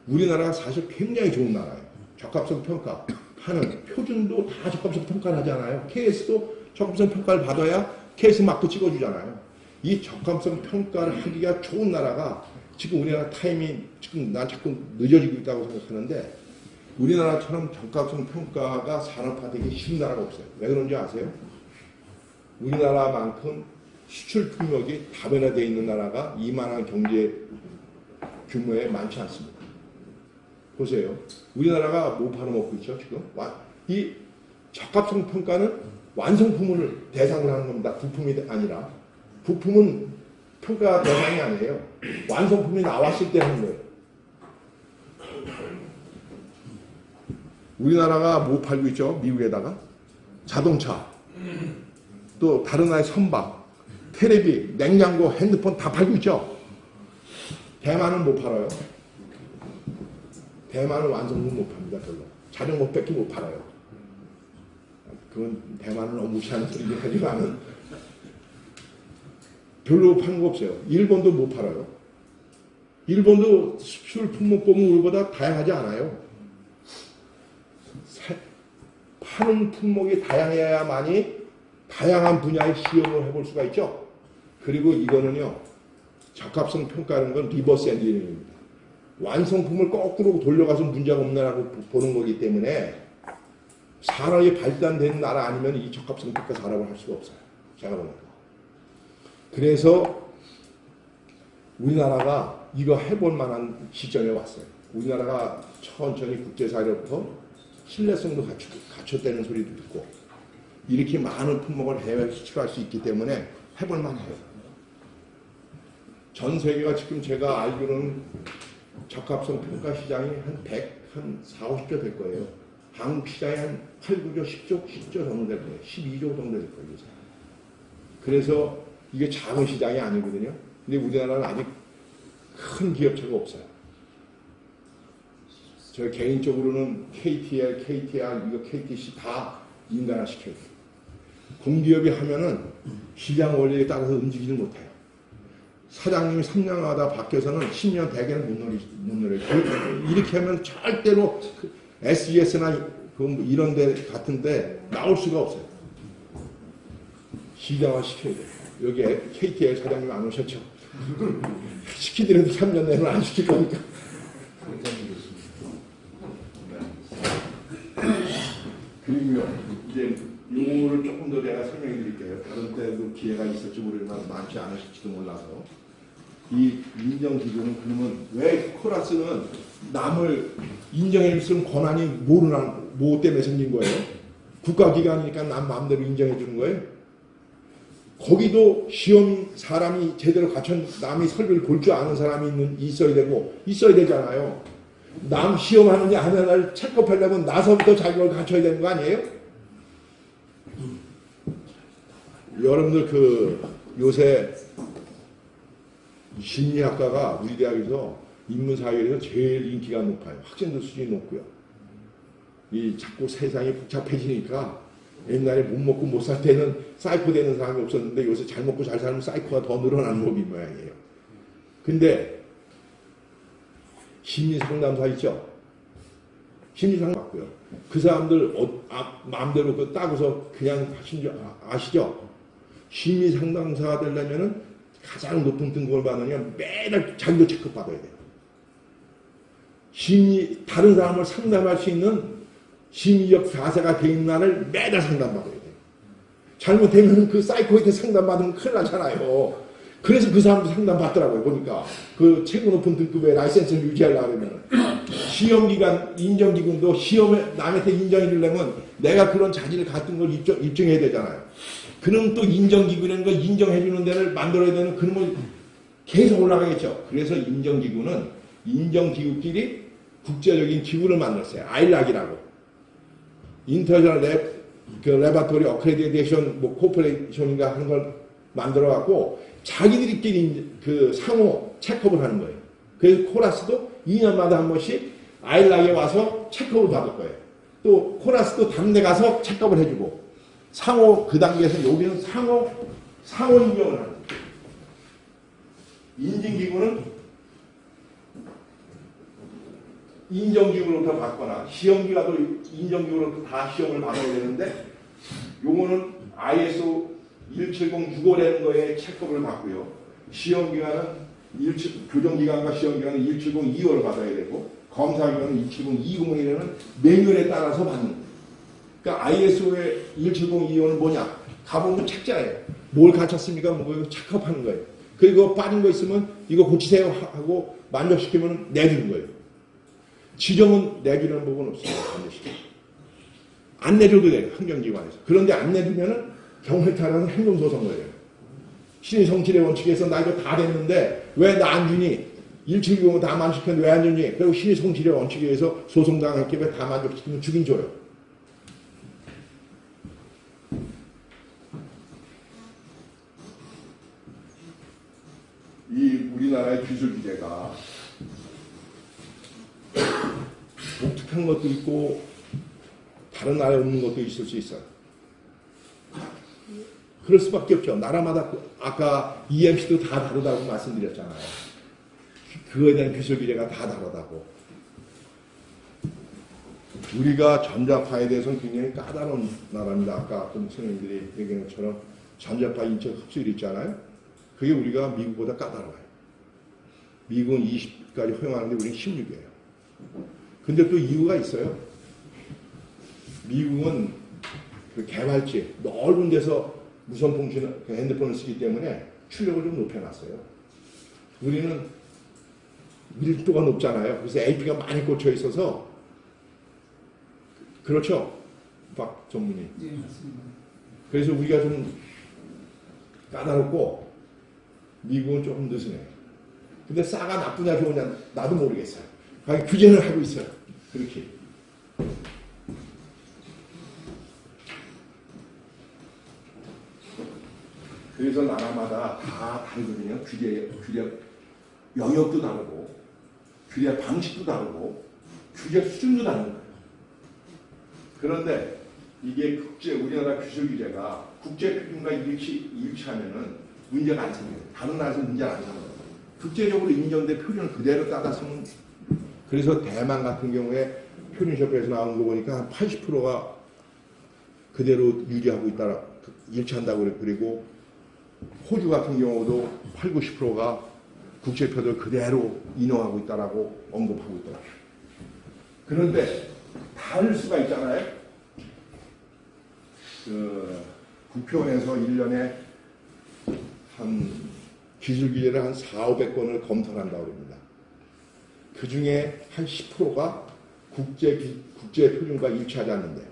우리나라가 사실 굉장히 좋은 나라예요. 적합성 평가 하는 표준도 다 적합성 평가를 하잖아요. KS도 적합성 평가를 받아야 KS 마크 찍어주잖아요. 이 적합성 평가를 하기가 좋은 나라가 지금 우리나라 타임이 지금 난 자꾸 늦어지고 있다고 생각하는데 우리나라처럼 적합성 평가가 산업화되기 쉬운 나라가 없어요. 왜 그런지 아세요? 우리나라만큼 수출 품목이 다변화되어 있는 나라가 이만한 경제 규모에 많지 않습니다. 보세요. 우리나라가 뭐 팔아먹고 있죠, 지금? 이 적합성 평가는 완성품을 대상으로 하는 겁니다. 부품이 아니라. 부품은 평가 대상이 아니에요. 완성품이 나왔을 때 하는 거예요. 우리나라가 뭐 팔고 있죠? 미국에다가? 자동차, 또 다른 나라의 선박, 테레비, 냉장고, 핸드폰 다 팔고 있죠? 대만은 못 팔아요. 대만은 완성품 못 팝니다, 별로. 자전거 뺏기 못 팔아요. 그건 대만은 너무 무시하는 소리긴 하지만 별로 파는 거 없어요. 일본도 못 팔아요. 일본도 수출 품목 보면 우리보다 다양하지 않아요. 파는 품목이 다양해야만이 다양한 분야의 시험을 해볼 수가 있죠. 그리고 이거는요, 적합성 평가하는 건 리버스 엔지니어링입니다. 완성품을 거꾸로 돌려가서 문제가 없나라고 보는 거기 때문에 산업이 발달된 나라 아니면 이 적합성 평가 산업을 할 수가 없어요. 제가 보니까. 그래서 우리나라가 이거 해볼 만한 시점에 왔어요. 우리나라가 천천히 국제사회로부터 신뢰성도 갖췄다는 소리도 듣고 이렇게 많은 품목을 해외에 수출할 수 있기 때문에 해볼 만해요. 전 세계가 지금 제가 알기로는 적합성 평가 시장이 한 4, 50조 될 거예요. 한국 시장이 한 8, 9조, 10조 정도 될 거예요. 12조 정도 될 거예요. 그래서 이게 작은 시장이 아니거든요. 근데 우리나라는 아직 큰 기업체가 없어요. 저 개인적으로는 KTL, KTR, 이거 KTC 다 인간화 시켜요. 공기업이 하면은 시장 원리에 따라서 움직이지 못해요. 사장님이 3년마다 바뀌어서는 10년 대개는 못 노려요. 이렇게 하면 절대로 SES나 이런 데 같은데 나올 수가 없어요. 시장화 시켜야 돼요. 여기에 KTL 사장님 안 오셨죠? 시키더라도 3년 내로 안 시킬 거니까. 그리고요, 이제 요거를 조금 더 내가 설명해 드릴게요. 다른 때도 기회가 있을지 모르지만 많지 않으실지도 몰라서. 이 인정기구는 그러면 왜 코라스는 남을 인정해 줄 권한이 뭐 때문에 생긴 거예요? 국가기관이니까 남 마음대로 인정해 주는 거예요? 거기도 시험 사람이 제대로 갖춘 남이 설비를 볼 줄 아는 사람이 있어야 되잖아요. 남 시험하느냐 안 하느냐를 체크하려면 나서부터 자격을 갖춰야 되는 거 아니에요? 여러분들 요새 심리학과가 우리 대학에서 인문사회에서 제일 인기가 높아요. 학생들 수준이 높고요. 자꾸 세상이 복잡해지니까 옛날에 못 먹고 못 살 때는 사이코 되는 사람이 없었는데 요새 잘 먹고 잘 살면 사이코가 더 늘어나는 법이 모양이에요. 근데 심리상담사 있죠? 심리상담 맞고요. 그 사람들 마음대로 따고서 그냥 하신 줄 아시죠? 심리상담사가 되려면은 가장 높은 등급을 받으면 매달 자기도 체크받아야 돼요. 다른 사람을 상담할 수 있는 심리적 자세가 돼 있는 날을 매달 상담받아야 돼요. 잘못되면 그 사이코한테 상담받으면 큰일 나잖아요. 그래서 그 사람도 상담받더라고요. 보니까 그 최고 높은 등급의 라이센스를 유지하려면 시험기관 인정기관도 시험에 남한테 인정해 주려면 내가 그런 자질을 갖춘 걸 입증해야 되잖아요. 그럼 또 인정기구라는 거 인정해 주는 데를 만들어야 되는 그놈을 계속 올라가겠죠. 그래서 인정기구는 인정기구끼리 국제적인 기구를 만들었어요. 아일락이라고. 인터내셔널 레바토리 어크레디테이션 코퍼레이션인가 하는 걸 만들어갖고 자기들끼리 상호 체크업을 하는 거예요. 그래서 코라스도 2년마다 한 번씩 아일락에 와서 체크업을 받을 거예요. 또 코라스도 다른 데 가서 체크업을 해주고 상호 그 단계에서 여기는 상호 인정을 하는 거예요. 인증기구는 인정기구로부터 받거나 시험기관도 인정기구로부터 다 시험을 받아야 되는데 요거는 ISO 17065라는 거에 체크업을 받고요. 시험기관은 교정기관과 시험기관은 17025를 받아야 되고 검사기관은 17020이라는 매뉴얼에 따라서 받는 거예요. 그러니까 ISO의 17025는 뭐냐? 가보면 책자예요. 뭘 갖췄습니까? 뭐 체크업하는 거예요. 그리고 빠진 거 있으면 이거 고치세요 하고 만족시키면 내주는 거예요. 지정은 내주는 부분은 없습니다. 반드시. 안 내줘도 돼요. 환경기관에서. 그런데 안 내주면은 경찰에 따라서 행정소송을 해요. 신의 성질의 원칙에서 나 이거 다 됐는데 왜 나 안 주니? 179면 다 만족했는데 왜 안 주니? 그리고 신의 성질의 원칙에 의해서 소송당할 게 다 만족시키면 주긴 줘요. 이 우리나라의 기술 규제가 독특한 것도 있고 다른 나라에 없는 것도 있을 수 있어요. 그럴 수밖에 없죠. 나라마다 아까 EMC도 다 다르다고 말씀드렸잖아요. 그거에 대한 기술 규제가 다 다르다고. 우리가 전자파에 대해서는 굉장히 까다로운 나라입니다. 아까 어떤 선생님들이 얘기한 것처럼 전자파 인체 흡수율 있잖아요. 그게 우리가 미국보다 까다로워요. 미국은 20까지 허용하는데 우리는 16이에요. 근데 또 이유가 있어요. 미국은 개발지, 넓은 데서 무선통신, 핸드폰을 쓰기 때문에 출력을 좀 높여놨어요. 우리는 밀도가 높잖아요. 그래서 AP가 많이 꽂혀 있어서, 그렇죠? 박 전문의. 네, 맞습니다. 그래서 우리가 좀 까다롭고, 미국은 조금 느슨해요. 근데 싸가 나쁘냐 좋으냐 나도 모르겠어요. 규제를 하고 있어요. 그렇게. 그래서 나라마다 다 다르거든요. 규제 영역도 다르고, 규제 방식도 다르고, 규제 수준도 다른 거예요. 그런데 이게 우리나라 기술 규제가 국제 표준과 일치하면은 문제가 안 생겨요. 다른 나라에서 문제가 안 생겨요. 국제적으로 인정된 표준을 그대로 따다 쓰면, 그래서 대만 같은 경우에 표준협회에서 나온 거 보니까 한 80%가 그대로 유지하고 있다, 일치한다고 그리고 호주 같은 경우도 8, 90%가 국제표를 그대로 인용하고 있다라고 언급하고 있더라고요. 그런데 다를 수가 있잖아요. 국회의원에서 1년에 한 기술 규제를 한 400~500건을 검토를 한다고 합니다. 그 중에 한 10%가 국제 표준과 일치하지 않는데요.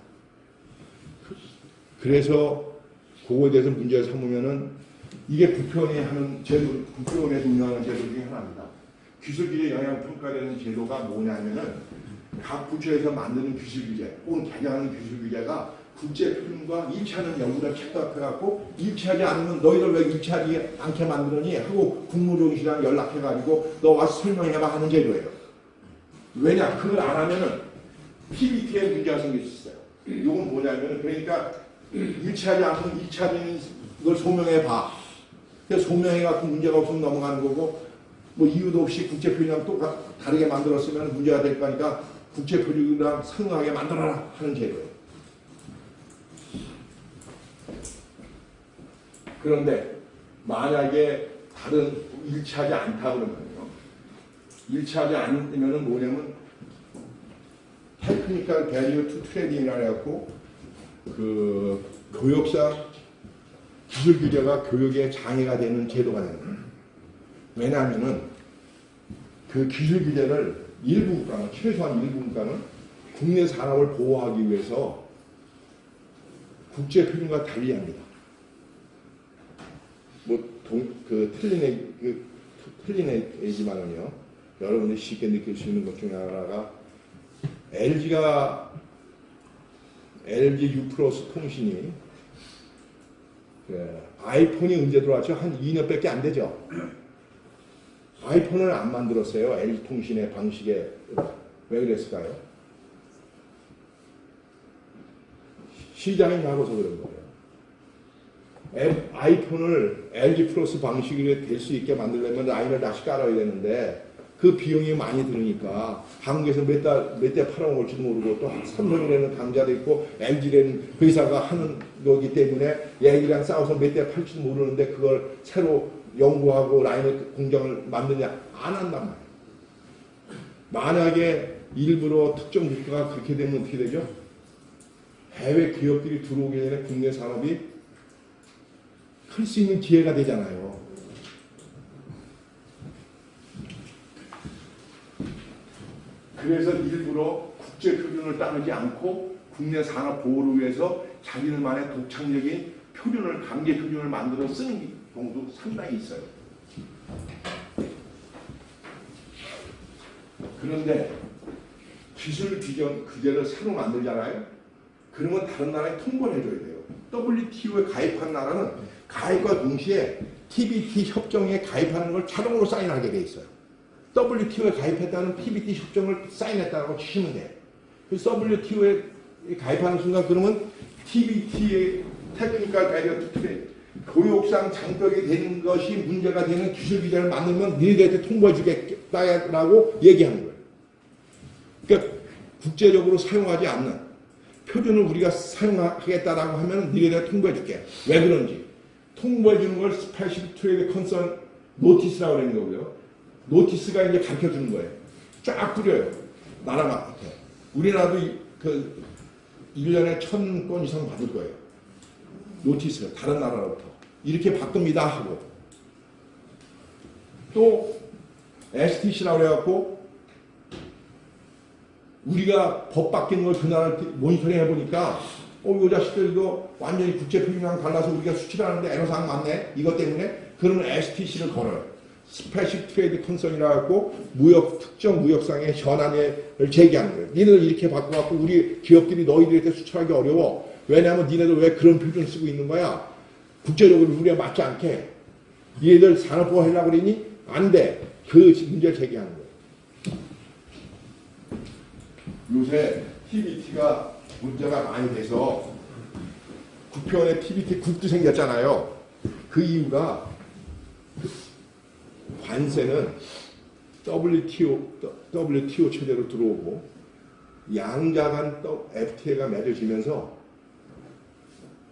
그래서 그거에 대해서 문제를 삼으면은 이게 국회의원이 하는 제도, 국회의원에서 운영하는 제도 중에 하나입니다. 기술 규제 영향 평가되는 제도가 뭐냐면은 각 부처에서 만드는 기술 규제 혹은 개정하는 기술 규제가 국제 표준과 일치하는 여부를 체크해갖고 일치하지 않으면 너희들 왜 일치하지 않게 만들었니? 하고 국무총리랑 연락해가지고 너 와서 설명해봐 하는 제도예요. 왜냐? 그걸 안 하면은 PBT에 문제가 생길 수 있어요. 이건 뭐냐면은 그러니까 일치하지 않으면 일치하는 걸 소명해봐. 그래서 소명해갖고 문제가 없으면 넘어가는 거고 뭐 이유도 없이 국제 표준이랑 또 다르게 만들었으면 문제가 될 거니까 국제 표준이랑 상응하게 만들어라 하는 제도예요. 그런데 만약에 다른 일치하지 않다 그러면요. 일치하지 않으면은 뭐냐면 테크니컬 배리어 투 트레이딩이라 해갖고 그 교육상 기술 규제가 교육에 장애가 되는 제도가 되는 거예요. 왜냐하면은 그 기술 규제를 일부 국가는 최소한 일부 국가는 국내 산업을 보호하기 위해서 국제 표준과 달리합니다. 틀린 얘기지만은요, 여러분들이 쉽게 느낄 수 있는 것 중에 하나가 LG U+ 통신이 아이폰이 언제 들어왔죠? 한 2년밖에 안 되죠. 아이폰을 안 만들었어요. LG 통신의 방식에. 왜 그랬을까요? 시장이 나고서 그런 거예요. 아이폰을 LG 플러스 방식으로 될 수 있게 만들려면 라인을 다시 깔아야 되는데 그 비용이 많이 드니까 한국에서 몇 대 팔아온 걸지도 모르고 또 삼성이라는 강자도 있고 LG라는 회사가 하는 거기 때문에 얘기랑 싸워서 몇 대 팔지도 모르는데 그걸 새로 연구하고 라인을 공장을 만드냐 안 한단 말이에요. 만약에 일부러 특정 국가가 그렇게 되면 어떻게 되죠? 해외 기업들이 들어오기 전에 국내 산업이 클 수 있는 기회가 되잖아요. 그래서 일부러 국제 표준을 따르지 않고 국내 산업 보호를 위해서 자기들만의 독창적인 표준을, 강제 표준을 만들어 쓰는 경우도 상당히 있어요. 그런데 기술 규제를 새로 만들잖아요. 그러면 다른 나라에 통보를 해줘야 돼요. WTO에 가입한 나라는 가입과 동시에 TBT 협정에 가입하는 걸 자동으로 사인하게 돼 있어요. WTO에 가입했다는 PBT 협정을 사인했다고 치시면 돼요. 그래서 WTO에 가입하는 순간 그러면 TBT의 테크니컬 배리어 투 트레이드 교육상 장벽이 되는 것이 문제가 되는 기술 규제를 만들면 너희들한테 통보해 주겠다라고 얘기하는 거예요. 그러니까 국제적으로 사용하지 않는 표준을 우리가 사용하겠다라고 하면 너희들한테 통보해 줄게. 왜 그런지. 통보해 주는 걸 스페셜 트레이드 컨선 노티스라고 하는 거고요. 노티스가 이제 가르쳐 주는 거예요. 쫙 뿌려요. 나라마다. 우리나라도 1년에 1000건 이상 받을 거예요. 노티스가 다른 나라로부터. 이렇게 바꿉니다 하고. 또 STC라고 해갖고 우리가 법 바뀌는 걸 그 나라를 모니터링 해보니까 이 자식들 이거 완전히 국제 표준이랑 달라서 우리가 수출하는데 애로사항 많네. 이것 때문에 그러면 STC를 걸어요. 스페셜 트레이드 컨선이라고 특정 무역상의 현안을 제기하는 거예요. 니네들 이렇게 바꿔갖고 우리 기업들이 너희들한테 수출하기 어려워. 왜냐하면 니네들 왜 그런 표준을 쓰고 있는 거야? 국제적으로 우리가 맞지 않게. 얘들 산업부가 하려고 그러니? 안 돼. 그 문제를 제기하는 거예요. 요새 TBT가 문제가 많이 돼서 국회의원에 TBT 국도 생겼잖아요. 그 이유가 관세는 WTO 체제로 들어오고 양자 간 FTA가 맺어지면서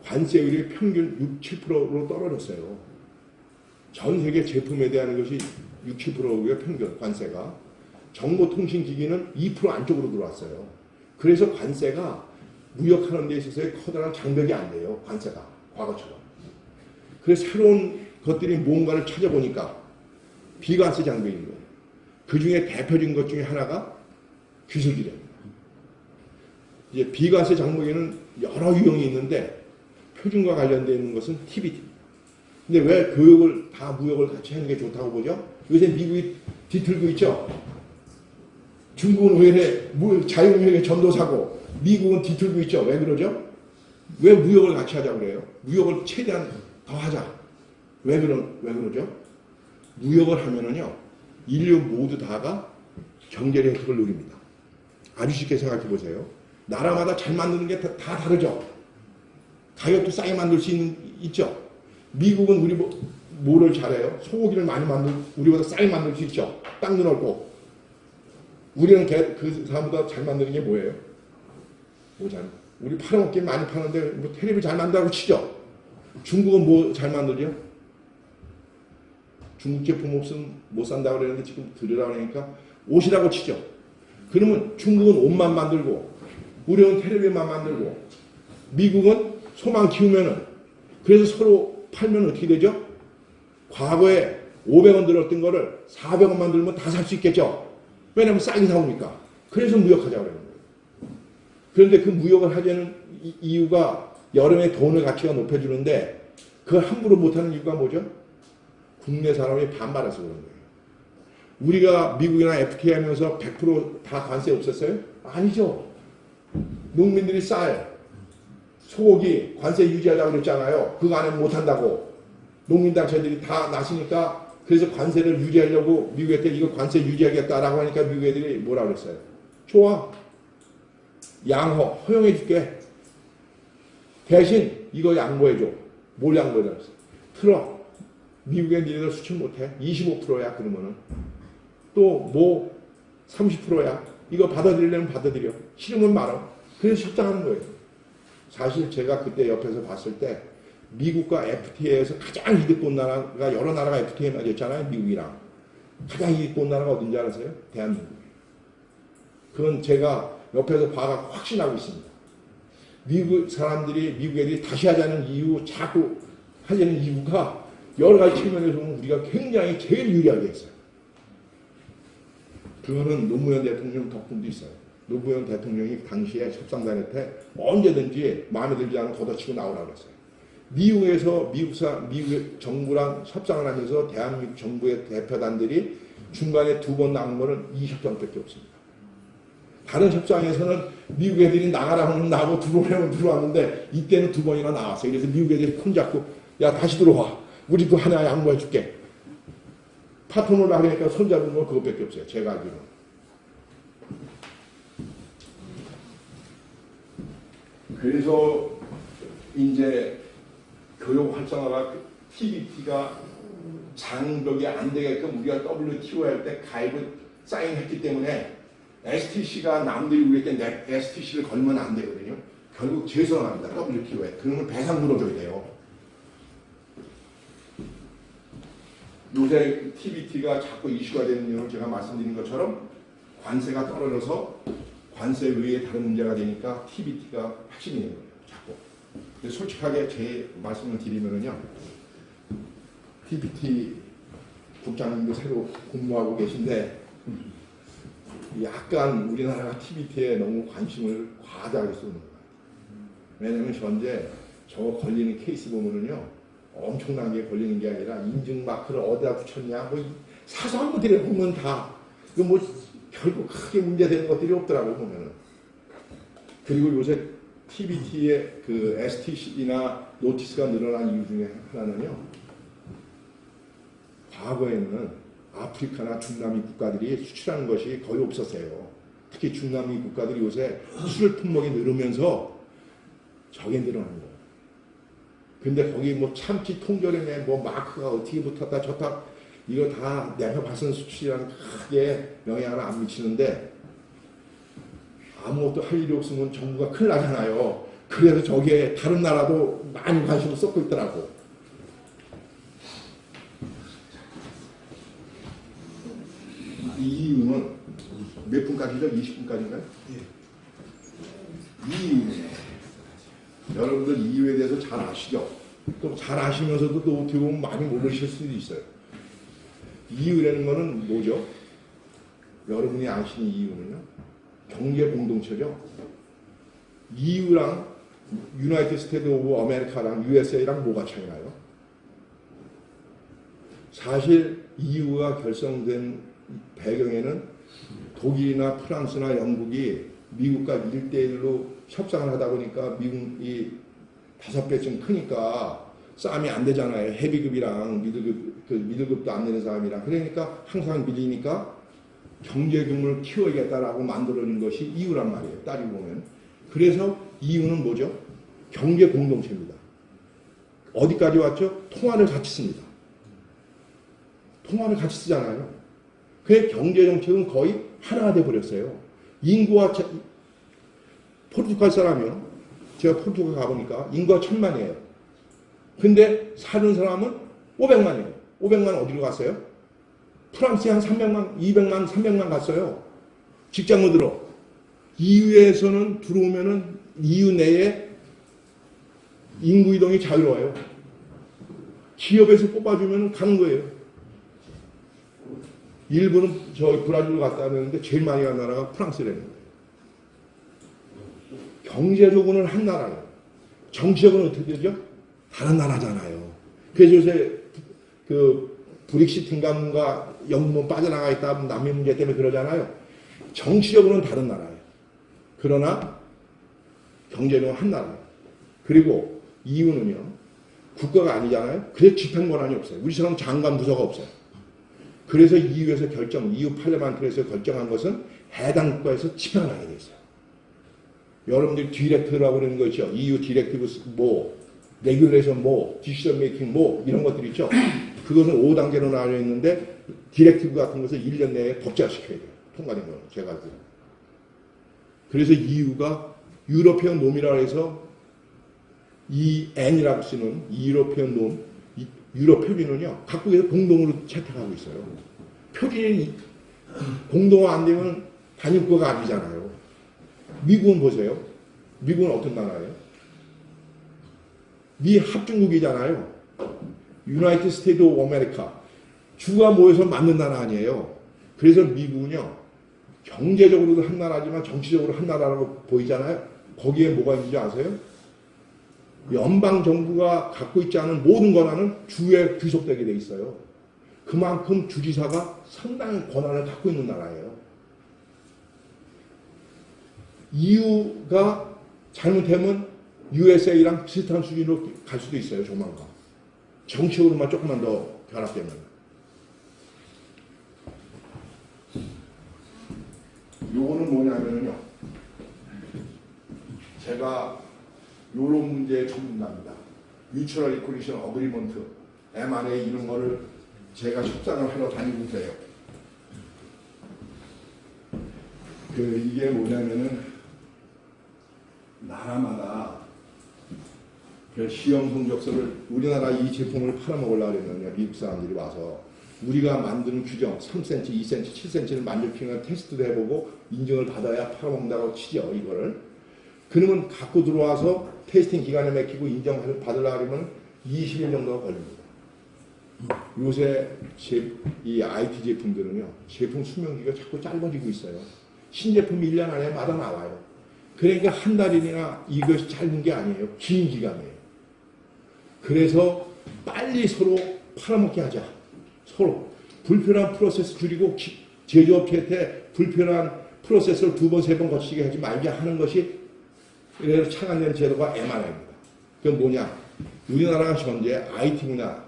관세율이 평균 6, 7%로 떨어졌어요. 전 세계 제품에 대한 것이 6, 7%고요. 평균 관세가. 정보통신기기는 2% 안쪽으로 들어왔어요. 그래서 관세가 무역하는 데 있어서의 커다란 장벽이 안 돼요. 관세가. 과거처럼. 그래서 새로운 것들이 뭔가를 찾아보니까 비관세 장벽인 거예요. 그 중에 대표적인 것 중에 하나가 기술기술입니다. 이제 비관세 장벽에는 여러 유형이 있는데 표준과 관련되어 있는 것은 TBT. 근데 왜 무역을 같이 하는 게 좋다고 보죠? 요새 미국이 뒤틀고 있죠? 중국은 왜 자유무역의 전도사고 미국은 뒤틀고 있죠? 왜 그러죠? 왜 무역을 같이 하자고 그래요? 무역을 최대한 더 하자. 왜 그러죠? 무역을 하면은요, 인류 모두 다가 경제적 혜택을 누립니다. 아주 쉽게 생각해 보세요. 나라마다 잘 만드는 게 다 다르죠? 가격도 싸게 만들 수 있죠? 미국은 우리 뭐를 잘해요? 소고기를 많이 우리보다 싸게 만들 수 있죠? 땅도 넓고. 우리는 그 사람보다 잘 만드는 게 뭐예요? 우리 팔아먹기 많이 파는데 뭐 텔레비 잘 만든다고 치죠? 중국은 뭐 잘 만들죠? 중국 제품 없으면 못 산다고 그랬는데 지금 들으라고 하니까 옷이라고 치죠? 그러면 중국은 옷만 만들고 우리는 텔레비만 만들고 미국은 소만 키우면은 그래서 서로 팔면 어떻게 되죠? 과거에 500원 들었던 거를 400원 만들면 다 살 수 있겠죠? 왜냐면 싸게 사오니까. 그래서 무역하자고 그러는 거예요. 그런데 그 무역을 하자는 이유가 여름에 돈의 가치가 높여주는데 그걸 함부로 못하는 이유가 뭐죠? 국내 사람이 반발해서 그런 거예요. 우리가 미국이나 FTA 하면서 100% 다 관세 없었어요? 아니죠. 농민들이 쌀, 소고기 관세 유지하자고 그랬잖아요. 그거 안 하면 못한다고. 농민단체들이 다 나서니까 그래서 관세를 유지하려고 미국한테 이거 관세 유지하겠다라고 하니까 미국 애들이 뭐라 그랬어요? 좋아. 허용해 줄게. 대신 이거 양보해줘. 뭘 양보해줘? 틀어. 미국에 니네들 수출 못해. 25%야 그러면은. 또 뭐 30%야. 이거 받아들이려면 받아들여. 싫으면 말아. 그래서 협상하는 거예요. 사실 제가 그때 옆에서 봤을 때 미국과 FTA에서 가장 이득 본 나라가 여러 나라가 FTA 맺었잖아요. 미국이랑. 가장 이득 본 나라가 어딘지 알아세요? 대한민국이에요. 그건 제가 옆에서 봐가 확신하고 있습니다. 미국 사람들이, 미국 애들이 다시 하자는 이유, 자꾸 하자는 이유가 여러 가지 측면에서 보면 우리가 굉장히 제일 유리하게 했어요. 그거는 노무현 대통령 덕분도 있어요. 노무현 대통령이 당시에 협상단한테 언제든지 마음에 들지 않으면 걷어치고 나오라고 그랬어요. 미국에서 미국 정부랑 협상을 하면서 대한민국 정부의 대표단들이 중간에 2번 나온 거는 이 협상밖에 없습니다. 다른 협상에서는 미국 애들이 나가라고 하면 나하고 들어오려면 들어왔는데 이때는 2번이나 나왔어요. 그래서 미국 애들이 손잡고 야 다시 들어와. 우리도 하나 양보해 줄게. 파트너를 하려니까 손잡은 건 그것밖에 없어요. 제가 알기로는. 그래서 이제 교육 활성화가 TBT가 장벽이 안 되게끔 우리가 WTO 할 때 가입을 사인했기 때문에 STC가 남들이 우리에게 STC를 걸면 안 되거든요. 결국 제소합니다. WTO에. 그러면 배상 물어줘야 돼요. 요새 TBT가 자꾸 이슈가 되는 이유는 제가 말씀드린 것처럼 관세가 떨어져서 관세 외에 다른 문제가 되니까 TBT가 핵심이 되는 거예요. 자꾸. 근데 솔직하게 제 말씀을 드리면은요. TBT 국장님도 새로 근무하고 계신데 약간 우리나라가 TBT에 너무 관심을 과다하게 쏘는 거예요. 왜냐하면 현재 저 걸리는 케이스 보면은요. 엄청나게 걸리는 게 아니라 인증 마크를 어디다 붙였냐 뭐 사소한 것들이 보면 다 이거 뭐 결국 크게 문제되는 것들이 없더라고 보면은. 그리고 요새 TBT의 그 STC나 노티스가 늘어난 이유 중에 하나는요. 과거에는 아프리카나 중남미 국가들이 수출하는 것이 거의 없었어요. 특히 중남미 국가들이 요새 수출 품목이 늘으면서 저게 늘어난 거예요. 근데 거기 뭐 참치 통조림에 뭐 마크가 어떻게 붙었다 좋다 이거 다 내가 봐서는 수출이라는 크게 영향을 안 미치는데 아무것도 할 일이 없으면 정부가 큰일 나잖아요. 그래서 저기에 다른 나라도 많이 관심을 쏟고 있더라고. 이 이유는 몇 분까지죠? 20분까지인가요? 이 이유는 여러분들 이 이유에 대해서 잘 아시죠? 또 잘 아시면서도 또 어떻게 보면 많이 모르실 수도 있어요. 이유라는 거는 뭐죠? 여러분이 아시는 이유는요? 경제 공동체죠. EU랑 유나이티드 스테이트 오브 아메리카랑 USA랑 뭐가 차이나요? 사실 EU가 결성된 배경에는 독일이나 프랑스나 영국이 미국과 1대1로 협상을 하다 보니까 미국이 5배쯤 크니까 싸움이 안 되잖아요. 헤비급이랑 미들급도 안 되는 사람이랑. 그러니까 항상 밀리니까 경제 규모를 키워야겠다라고 만들어낸 것이 EU란 말이에요. 따지고 보면. 그래서 EU는 뭐죠? 경제 공동체입니다. 어디까지 왔죠? 통화를 같이 씁니다. 통화를 같이 쓰잖아요. 그의 경제 정책은 거의 하나가 돼버렸어요. 인구와 포르투갈 사람이요. 제가 포르투갈 가보니까 인구가 1000만이에요. 근데 사는 사람은 500만이에요. 500만 어디로 갔어요? 프랑스에 한 300만, 200만, 300만 갔어요. 직장으로. EU에서는 들어오면은 EU 내에 인구 이동이 자유로워요. 기업에서 뽑아주면 가는 거예요. 일부는 저 브라질로 갔다 왔는데 제일 많이 간 나라가 프랑스라는 거예요. 경제적으로는 한 나라예요. 정치적으로는 어떻게 되죠? 다른 나라잖아요. 그래서 요새 그 브릭시트인가 뭔가 영문 빠져나가 있다 남미 문제 때문에 그러잖아요. 정치적으로는 다른 나라예요. 그러나 경제는 한 나라예요. 그리고 EU는요. 국가가 아니잖아요. 그래서 집행 권한이 없어요. 우리처럼 장관 부서가 없어요. 그래서 EU에서 EU 팔레만트에서 결정한 것은 해당 국가에서 집행을 하게 돼 있어요. 여러분들이 디렉티브라고 그러는 거 있죠. EU 디렉티브 뭐, 레귤레이션 뭐, 디시전 메이킹 뭐 이런 것들 있죠. 그것은 5단계로 나뉘어 있는데 디렉티브 같은 것을 1년 내에 법제화시켜야 돼요. 통과된 거는 제가 알기로. 그래서 EU가 유로피언 놈이라고 해서 이 N이라고 쓰는 유로피언 놈, 유럽 표준은요. 각국에서 공동으로 채택하고 있어요. 표준이 공동화 안 되면 단일국가가 아니잖아요. 미국은 보세요. 미국은 어떤 나라예요? 미 합중국이잖아요. 유나이티드 스테이트 오브 아메리카. 주가 모여서 만든 나라 아니에요. 그래서 미국은요. 경제적으로도 한 나라지만 정치적으로 한 나라라고 보이잖아요. 거기에 뭐가 있는지 아세요? 연방정부가 갖고 있지 않은 모든 권한은 주에 귀속되게 돼 있어요. 그만큼 주지사가 상당한 권한을 갖고 있는 나라예요. EU가 잘못하면 USA랑 비슷한 수준으로 갈 수도 있어요. 조만간. 정치적으로만 조금만 더 결합되면. 요거는 뭐냐면요. 제가 요런 문제의 전문가입니다. 뮤추얼 리코니션 어그리먼트, M&A 이런 거를 제가 협상을 하러 다니고 그래요. 이게 뭐냐면은 나라마다 그 시험 성적서를 우리나라 이 제품을 팔아먹으려고 했는데 미국 사람들이 와서 우리가 만드는 규정 3cm, 2cm, 7cm를 만족하는 테스트도 해보고 인증을 받아야 팔아먹는다고 치죠. 이거를. 그러면 갖고 들어와서 테스팅 기간에 맡기고 인정을 받으려고 하면 20일 정도가 걸립니다. 요새 이 IT 제품들은요. 제품 수명기가 자꾸 짧아지고 있어요. 신제품이 1년 안에 마다 나와요. 그러니까 한 달이나 이것이 짧은 게 아니에요. 긴 기간이에요. 그래서 빨리 서로 팔아먹게 하자. 서로 불편한 프로세스 줄이고 제조업체한테 불편한 프로세스를 2번, 3번 거치게 하지 말게 하는 것이 이래서 창안된 제도가 MRI입니다. 그건 뭐냐? 우리나라가 현재 IT 분야,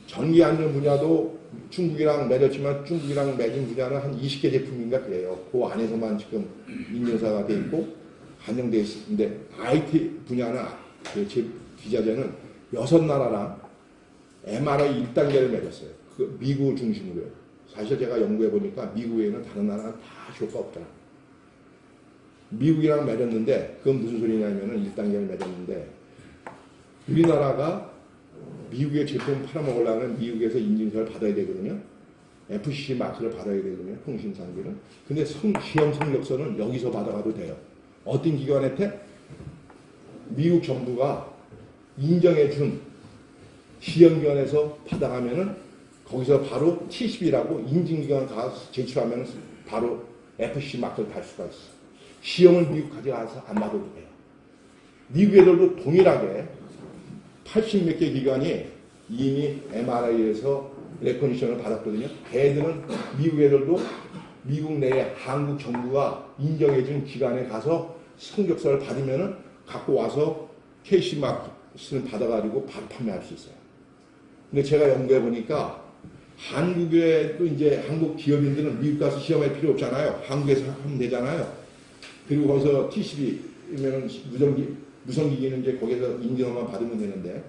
전기 안전 분야도 중국이랑 맺었지만 중국이랑 맺은 분야는 한 20개 제품인가 그래요. 그 안에서만 지금 인증사가 돼 있고 한정돼 있는데 IT 분야는 제 기자재는 6나라랑 MRI 1단계를 맺었어요. 그 미국 중심으로요. 사실 제가 연구해 보니까 미국에는 다른 나라는 다 효과 없더라. 미국이랑 맺었는데 그건 무슨 소리냐면은 1단계를 맺었는데 우리나라가 미국의 제품 팔아먹으려면 미국에서 인증서를 받아야 되거든요. FCC 마크를 받아야 되거든요. 통신상비는. 근데 시험 성적서는 여기서 받아가도 돼요. 어떤 기관한테? 미국 정부가 인정해준 시험기관에서 받아가면은 거기서 바로 T10이라고 인증기관 가서 제출하면 바로 FCC 마크를 달 수가 있어. 시험을 미국 가져가서 안 받아도 돼요. 미국 애들도 동일하게 80몇 개 기관이 이미 MRI에서 레코니션을 받았거든요. 걔들은 미국 애들도 미국 내에 한국 정부가 인정해준 기관에 가서 성적서를 받으면은 갖고 와서 KC 마크를 받아가지고 바로 판매할 수 있어요. 근데 제가 연구해 보니까 한국에도 이제 한국 기업인들은 미국 가서 시험할 필요 없잖아요. 한국에서 하면 되잖아요. 그리고 거기서 T12면 무성기기는 이제 거기서 인증만 받으면 되는데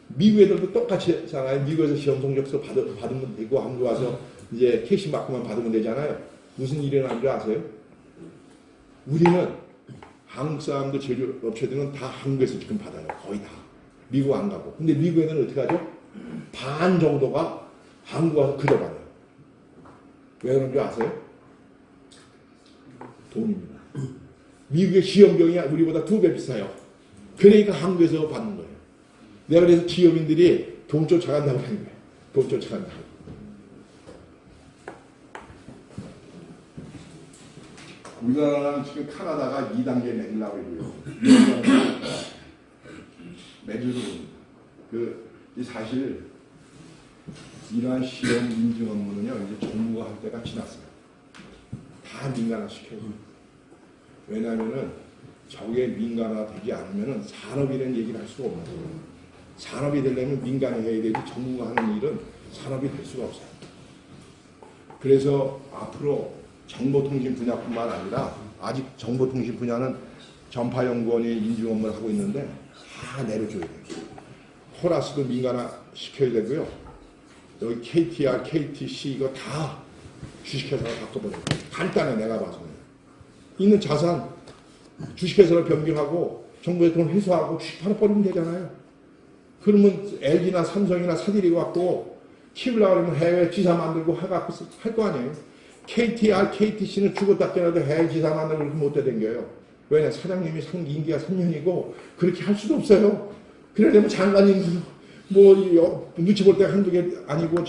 미국 애들도 똑같이 하잖아요. 미국에서 시험 성적서 받으면 되고 한국 와서 이제 캐시 마크만 받으면 되잖아요. 무슨 일이 일어난 줄 아세요? 우리는 한국 사람들 제조업체들은 다 한국에서 지금 받아요. 거의 다. 미국 안 가고. 근데 미국 애들은 어떻게 하죠? 반 정도가 한국 와서 그려받아요. 왜 그런 줄 아세요? 돈입니다. 미국의 시험비용이 우리보다 2배 비싸요. 그러니까 한국에서 받는 거예요. 내가 그래서 기업인들이 돈 쫓아간다고 하는 거예요. 돈 쫓아간다고. 우리나라는 지금 카나다가 2단계 내리려고 해요. 매주로. 사실 이러한 시험 인증 업무는요, 이제 정부가 할 때가 지났어요. 다 민간화 시켜요. 왜냐하면은 저게 민간화되지 않으면은 산업이라는 얘기를 할 수가 없는 거예요. 산업이 되려면 민간화해야 되지 정부가 하는 일은 산업이 될 수가 없어요. 그래서 앞으로 정보통신 분야뿐만 아니라 아직 정보통신 분야는 전파연구원이 인증 업무를 하고 있는데 다 내려줘야 돼요. 코라스도 민간화 시켜야 되고요. 여기 KTR, KTC 이거 다 주식회사가 바꿔버려요. 간단해 내가 봐서는. 있는 자산 주식회사를 변경하고 정부에 돈 회수하고 주식 팔아버리면 되잖아요. 그러면 LG나 삼성이나 사들이 갖고 키우려고 하면 해외 지사 만들고 해갖고 할 거 아니에요. KTR, KTC는 죽었다 깨어나도 해외 지사 만들고 그렇게 못돼 댕겨요. 왜냐 사장님이 임기가 3년이고 그렇게 할 수도 없어요. 그러려면 장관님 뭐 눈치 볼 때 한두 개 아니고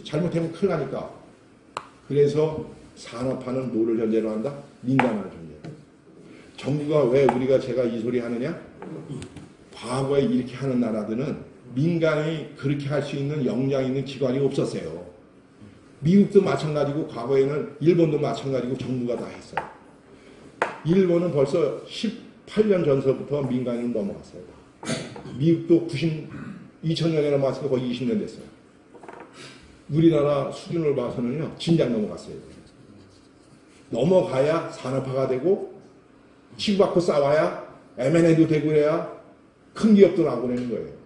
잘못하면 큰일 나니까. 그래서 산업화는 뭐를 전제로 한다? 민간화를 전제로. 정부가 왜 우리가 제가 이 소리 하느냐? 과거에 이렇게 하는 나라들은 민간이 그렇게 할 수 있는 역량 있는 기관이 없었어요. 미국도 마찬가지고 과거에는 일본도 마찬가지고 정부가 다 했어요. 일본은 벌써 18년 전서부터 민간으로 넘어갔어요. 미국도 2000년에 넘어갔으니까 거의 20년 됐어요. 우리나라 수준을 봐서는요, 진작 넘어갔어요. 넘어가야 산업화가 되고, 치고받고 싸워야 M&A도 되고 해야 큰 기업도 나오고 그러는 거예요.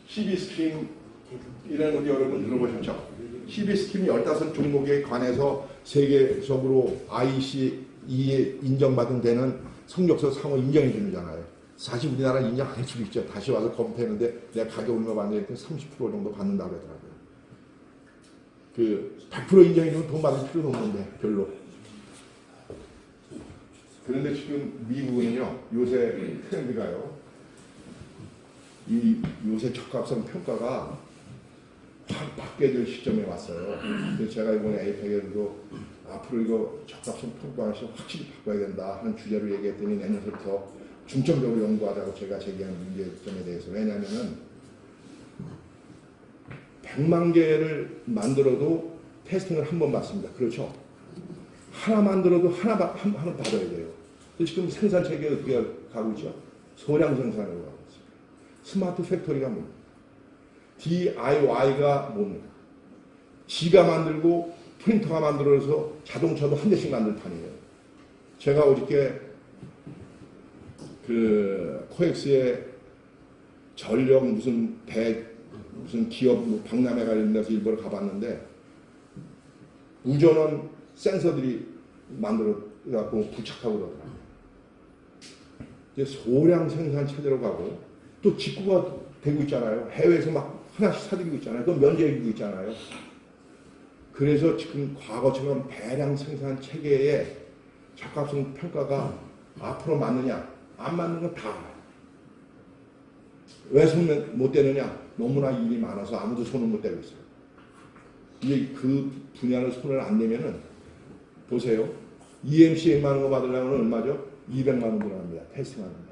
CB스팀 이라는 거 여러분 들어보셨죠? CB스팀이 15종목에 관해서 세계적으로 ICE 인정받은 데는 성적서 상호 인정해 주잖아요. 사실 우리나라 인정 안 할 수도 있죠. 다시 와서 검토했는데 내가 가격 얼마 받는데 30% 정도 받는다고 하더라고요. 100% 인정해주면 돈 받을 필요도 없는데 별로. 그런데 지금 미국은요, 요새 트렌드가요, 요새 적합성 평가가 확 바뀌어질 시점에 왔어요. 그래서 제가 이번에 에이펙에도 앞으로 이거 적합성 평가에서 확실히 바꿔야 된다 하는 주제로 얘기했더니 내년부터 중점적으로 연구하자고 제가 제기한 문제점에 대해서. 왜냐하면은 100만 개를 만들어도 테스팅을 한 번 받습니다. 그렇죠? 하나 만들어도 하나 받아야 돼요. 지금 생산 체계가 어떻게 가고 있죠? 소량 생산으로 가고 있습니다. 스마트 팩토리가 뭡니까? DIY가 뭡니까? 지가 만들고 프린터가 만들어서 자동차도 한 대씩 만들 판이에요. 제가 어저께 그 코엑스의 전력 무슨 기업 뭐 박람회 관련 데서 일부러 가봤는데 우전원 센서들이 만들어 갖고 부착하고 그러더라고요. 이제 소량 생산 체제로 가고 또 직구가 되고 있잖아요. 해외에서 막 하나씩 사들이고 있잖아요. 그건 면제해주고 있잖아요. 그래서 지금 과거처럼 대량 생산 체계의 적합성 평가가 앞으로 맞느냐 안 맞는 건 다 알아요. 왜 손 못 대느냐? 너무나 일이 많아서 아무도 손을 못 대고 있어요. 이제 그 분야를 손을 안 내면은 보세요. EMC 100만 원 받으려면 얼마죠? 200만 원 들어갑니다. 테스트하는데.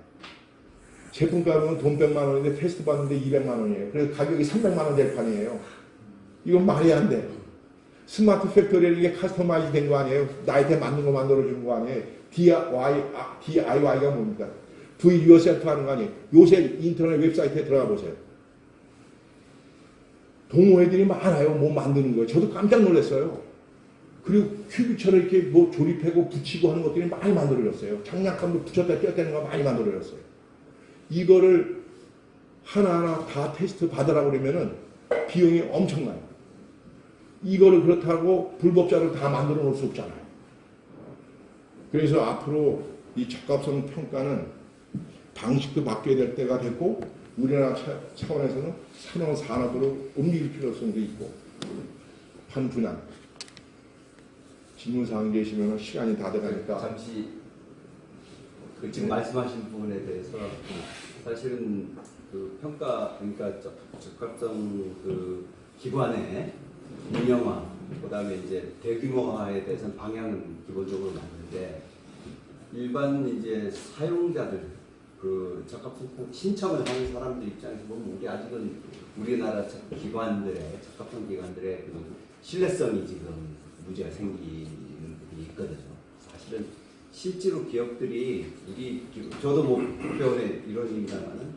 제품 가격은 돈 100만 원인데 테스트 받는데 200만 원이에요. 그래서 가격이 300만 원 될 판이에요. 이건 말이 안 돼. 스마트 팩토리에 이게 커스터마이즈 된 거 아니에요? 나한테 맞는 거 만들어주는 거 아니에요? DIY가 뭡니까? Do it yourself 하는 거 아니에요? 요새 인터넷 웹사이트에 들어가 보세요. 동호회들이 많아요. 뭐 만드는 거예요. 저도 깜짝 놀랐어요. 그리고 큐브처럼 이렇게 뭐 조립하고 붙이고 하는 것들이 많이 만들어졌어요. 장난감도 붙였다 떼었다 하는 거 많이 만들어졌어요. 이거를 하나하나 다 테스트 받으라고 그러면은 비용이 엄청나요. 이거를 그렇다고 불법자로 다 만들어 놓을 수 없잖아요. 그래서 앞으로 이 적합성 평가는 방식도 바뀌어야 될 때가 됐고 우리나라 차원에서는 새로운 산업으로 옮길 필요성도 있고 한 분야. 질문사항 계시면 시간이 다 돼가니까 잠시 지금 말씀하신 부분에 대해서 사실은 그 평가 그러니까 적합성 그 기관의 민영화 그다음에 이제 대규모화에 대해서는 방향은 기본적으로 맞는데 일반 이제 사용자들 그 적합성 신청을 하는 사람들 입장에서 보면 우리 아직은 우리나라 기관들의 적합성 기관들의 그 신뢰성이 지금 문제가 생기는 부분이 있거든요. 사실은 실제로 기업들이 저도 뭐 국회의원의 일원입니다만은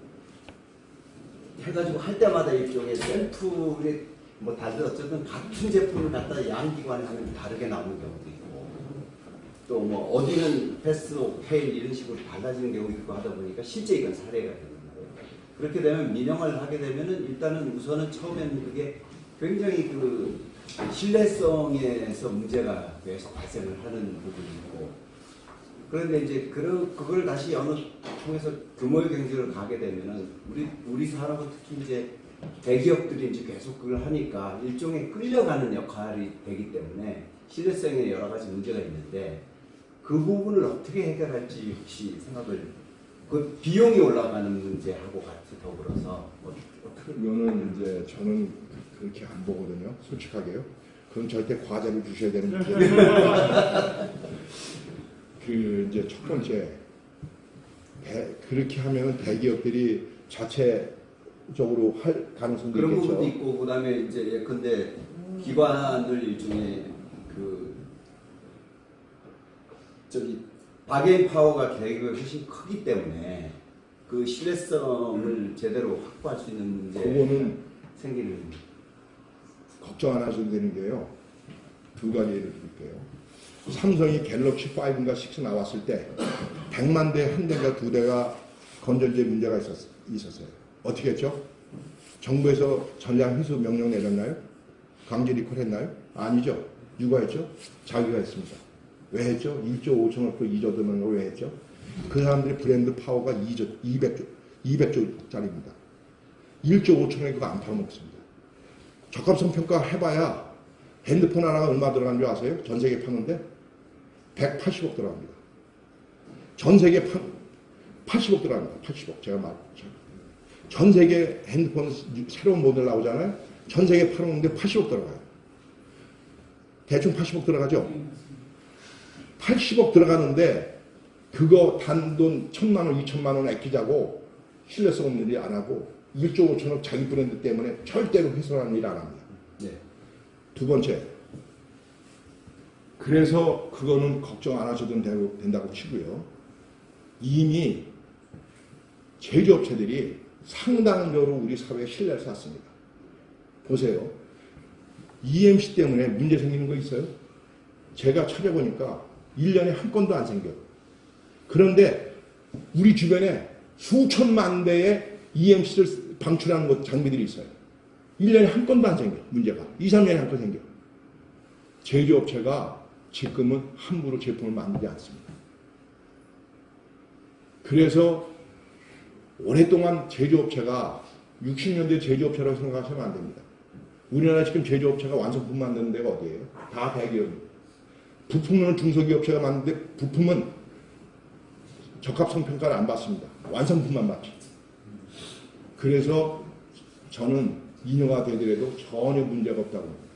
해가지고 할 때마다 일종의 셀프에 뭐 다들 어쨌든 같은 제품을 갖다 양기관에 하면 다르게 나오는 경우도 있고 또 뭐 어디는 패스, 페일 이런 식으로 달라지는 경우도 있고 하다 보니까 실제 이건 사례가 되는 거예요. 그렇게 되면 민영화를 하게 되면은 일단은 우선은 처음에는 그게 굉장히 그 신뢰성에서 문제가 계속 발생을 하는 부분이고 그런데 이제 그걸 다시 어느 통해서 규모의 경제를 가게 되면은 우리 산업은 특히 이제 대기업들이 이제 계속 그걸 하니까 일종의 끌려가는 역할이 되기 때문에 신뢰성에 여러 가지 문제가 있는데 그 부분을 어떻게 해결할지 혹시 생각을 그 비용이 올라가는 문제하고 같이 더불어서 그거는 이제 저는 그렇게 안 보거든요. 솔직하게요. 그건 절대 과제를 주셔야 되는 문제예요. 그 이제 첫 번째 그렇게 하면 대기업들이 자체적으로 할 가능성도 그런 있겠죠. 부분도 있고 그다음에 이제 예컨대 기관을 일종의 그 저기 바게인 파워가 계획이 훨씬 크기 때문에 그 신뢰성을 제대로 확보할 수 있는 문제 그거는 생기는 걱정 안 하셔도 되는 게요. 두 가지 예를 드릴게요. 삼성이 갤럭시 5인가 6 나왔을 때 100만 대 한 대인가 두 대가 건전지에 문제가 있었어요. 어떻게 했죠? 정부에서 전량 회수 명령 내렸나요? 강제 리콜했나요? 아니죠. 누가 했죠? 자기가 했습니다. 왜 했죠? 1조 5천억 불 2조 드는 거 왜 했죠? 그 사람들의 브랜드 파워가 200조짜리입니다. 1조 5천억에 그거 안 팔아먹습니다. 적합성 평가 해봐야 핸드폰 하나가 얼마 들어간 줄 아세요? 전 세계 파는데 180억 들어갑니다. 전 세계 80억 들어갑니다. 80억. 제가 전 세계 핸드폰 새로운 모델 나오잖아요. 전 세계 팔아먹는데 80억 들어가요. 대충 80억 들어가죠? 80억 들어가는데 그거 단돈 1,000만 원, 2,000만 원 아끼자고 신뢰성 없는 일 안 하고 1조 5천억 자기 브랜드 때문에 절대로 훼손하는 일 안 합니다. 네. 두 번째, 그래서 그거는 걱정 안 하셔도 된다고 치고요. 이미 제조업체들이 상당적으로 우리 사회에 신뢰를 쌓습니다. 보세요. EMC 때문에 문제 생기는 거 있어요? 제가 찾아보니까 1년에 한 건도 안 생겨요. 그런데 우리 주변에 수천만 대의 EMC를 방출하는 장비들이 있어요. 1년에 한 건도 안 생겨, 문제가. 2, 3년에 한 건 생겨. 제조업체가 지금은 함부로 제품을 만들지 않습니다. 그래서 오랫동안 제조업체가 60년대 제조업체라고 생각하시면 안 됩니다. 우리나라 지금 제조업체가 완성품 만드는 데가 어디예요? 다 대기업입니다. 부품은 중소기업체가 만드는데 부품은 적합성 평가를 안 받습니다. 완성품만 받죠. 그래서 저는 인허가 되더라도 전혀 문제가 없다고 봅니다.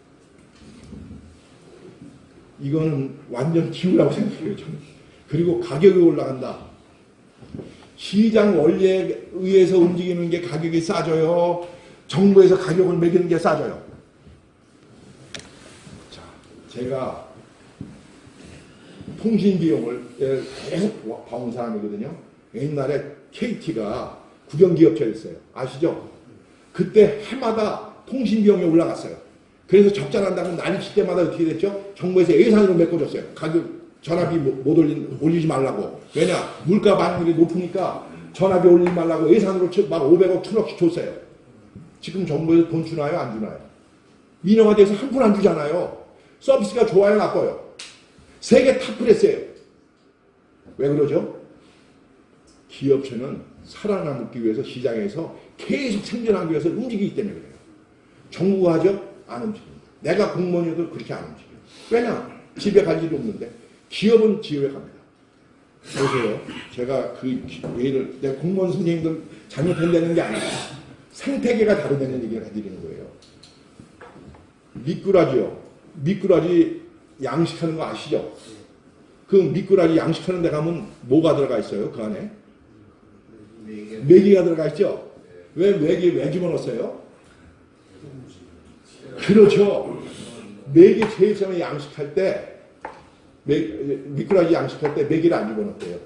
이거는 완전 기우라고 생각해요, 저는. 그리고 가격이 올라간다. 시장 원리에 의해서 움직이는 게 가격이 싸져요. 정부에서 가격을 매기는 게 싸져요. 자, 제가 통신 비용을 계속 봐온 사람이거든요. 옛날에 KT가 국영기업체였어요. 아시죠? 그때 해마다 통신 비용이 올라갔어요. 그래서 적자난다고 난리칠 때마다 어떻게 됐죠? 정부에서 예산으로 메꿔줬어요. 가격 전압이 못 올리지 말라고. 왜냐? 물가 반응률이 높으니까 전압이 올리지 말라고 예산으로 막 500억, 1000억씩 줬어요. 지금 정부에서 돈 주나요? 안 주나요? 인허가 돼서 한 푼 안 주잖아요. 서비스가 좋아요? 나빠요? 세계 탑프레스예요. 왜 그러죠? 기업체는 살아남기 위해서 시장에서 계속 생존하기 위해서 움직이기 때문에 그래요. 정부가 하죠? 안 움직입니다. 내가 공무원이어도 그렇게 안 움직여요. 왜냐? 집에 갈 일이 없는데. 기업은 지역에 갑니다. 보세요. 제가 그 예를, 내 공무원 선생님들 잘못한다는 게 아니라 생태계가 다르다는 얘기를 해드리는 거예요. 미꾸라지요. 미꾸라지 양식하는 거 아시죠? 그 미꾸라지 양식하는 데 가면 뭐가 들어가 있어요? 그 안에? 메기가 들어가 있죠? 왜 메기 왜 집어넣었어요? 그렇죠. 메기 제일 처음에 양식할 때 미꾸라지 양식할 때 메기를 안 집어넣었대요.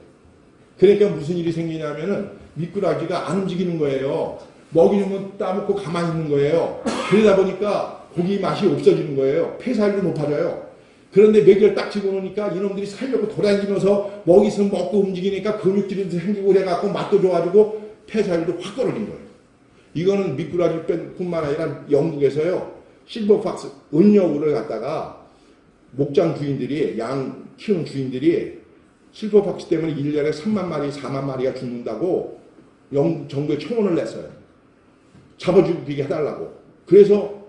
그러니까 무슨 일이 생기냐면은 미꾸라지가 안 움직이는 거예요. 먹이 주면 따먹고 가만히 있는 거예요. 그러다 보니까 고기 맛이 없어지는 거예요. 폐사율도 높아져요. 그런데 메기를 딱 집어넣으니까 이놈들이 살려고 돌아다니면서 먹이 있으면 먹고 움직이니까 근육질이 생기고 그래갖고 맛도 좋아지고 폐사율도 확 떨어진 거예요. 이거는 미꾸라지뿐만 아니라 영국에서요. 실버팍스 은역으로 갖다가 목장 주인들이 양 키우는 주인들이 실버팍스 때문에 1년에 3만 마리, 4만 마리가 죽는다고 정부에 청원을 냈어요. 잡아주게 해달라고. 그래서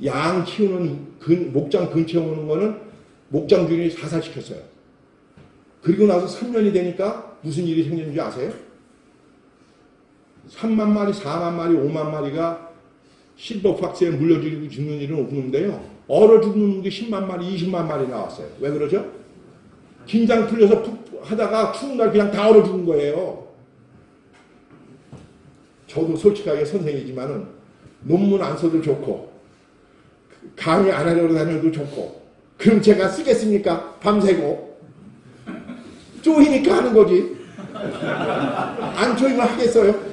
양 키우는 목장 근처에 오는 거는 목장 주인이 사살시켰어요. 그리고 나서 3년이 되니까 무슨 일이 생기는지 아세요? 3만 마리, 4만 마리, 5만 마리가 실버팍스에 물려주고 죽는 일은 없는데요. 얼어 죽는 게 10만 마리, 20만 마리 나왔어요. 왜 그러죠? 긴장 풀려서 푹 하다가 추운 날 그냥 다 얼어 죽은 거예요. 저도 솔직하게 선생이지만은 논문 안 써도 좋고 강의 안 하려고 다녀도 좋고 그럼 제가 쓰겠습니까? 밤새고 쪼이니까 하는 거지. 안 쪼이면 하겠어요?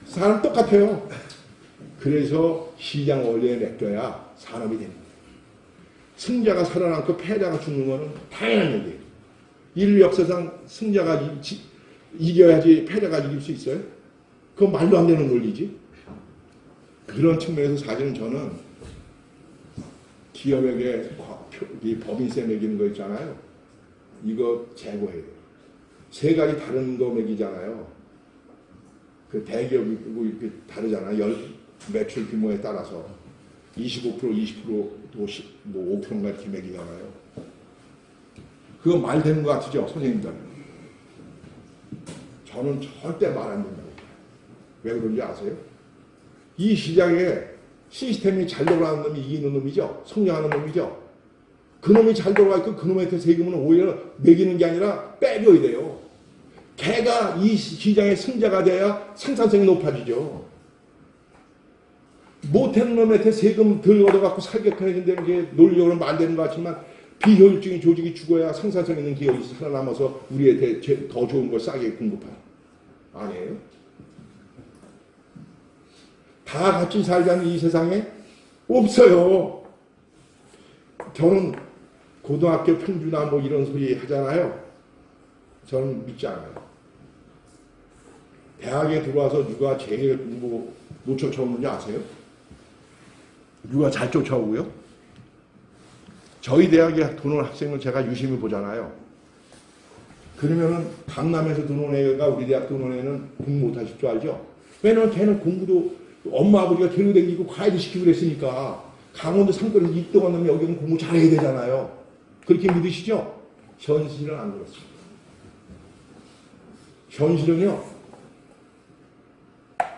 사람 똑같아요. 그래서 시장 원리에 맡겨야 산업이 됩니다. 승자가 살아남고 패자가 죽는 거는 당연한 얘기예요. 인류 역사상 승자가 이겨야지 패자가 이길 수 있어요? 그건 말도 안 되는 논리지. 그런 측면에서 사실은 저는 기업에게 법인세 매기는 거 있잖아요. 이거 제고해야 돼요. 세 가지 다른 거 매기잖아요. 그 대기업이고 이렇게 다르잖아요. 매출 규모에 따라서 25%, 20%, 뭐 5%인가 이렇게 매기잖아요. 그거 말 되는 것 같으죠, 선생님들? 저는 절대 말 안 된다고. 왜 그런지 아세요? 이 시장에 시스템이 잘 돌아가는 놈이 이기는 놈이죠. 성장하는 놈이죠. 그놈이 잘 돌아가 있고 그놈한테 세금은 오히려 매기는 게 아니라 빼줘야 돼요. 걔가 이 시장의 승자가 돼야 생산성이 높아지죠. 못하는 놈한테 세금 덜 걷어갖고 살겠다는 게 논리적으로 말되는 것 같지만 비효율적인 조직이 죽어야 생산성 있는 기업이 살아남아서 우리한테 더 좋은 걸 싸게 공급하는. 아니에요? 다 같이 살자는 이 세상에 없어요. 저는 고등학교 평준화 뭐 이런 소리 하잖아요. 저는 믿지 않아요. 대학에 들어와서 누가 제일 공부 못 쫓아오는지 아세요? 누가 잘 쫓아오고요? 저희 대학에 들어온 학생을 제가 유심히 보잖아요. 그러면은 강남에서 들어온 애가 우리 대학 들어온 애는 공부 못하실 줄 알죠? 왜냐면 걔는 공부도 엄마 아버지가 데리고 다니고 과외도 시키고 그랬으니까 강원도 산골에서 입동한 놈이 여기는 공부 잘해야 되잖아요. 그렇게 믿으시죠? 현실은 안 그렇습니다. 현실은요,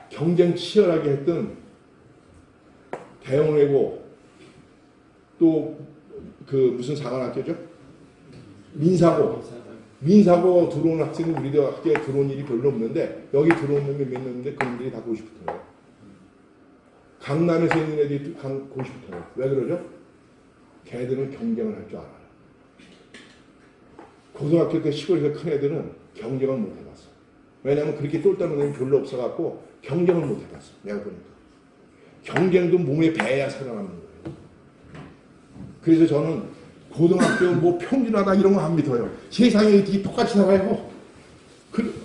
경쟁 치열하게 했던 대원외고 또 그 무슨 사관학교죠? 민사고 들어오는 학생은 우리 학교에 들어온 일이 별로 없는데 여기 들어온 놈이 몇 명인데 그놈들이 다 고시부터예요. 강남에서 있는 애들이 고시부터예요. 왜 그러죠? 걔들은 경쟁을 할 줄 알아요. 고등학교 때 시골에서 큰 애들은 경쟁을 못 해봤어. 왜냐하면 그렇게 똘똘한 애들이 별로 없어갖고 경쟁을 못 해봤어. 내가 보니까. 경쟁도 몸에 배야 살아남는 거예요. 그래서 저는 고등학교 뭐 평준화다 이런 거 안 믿어요. 세상에 어떻게 똑같이 살아요?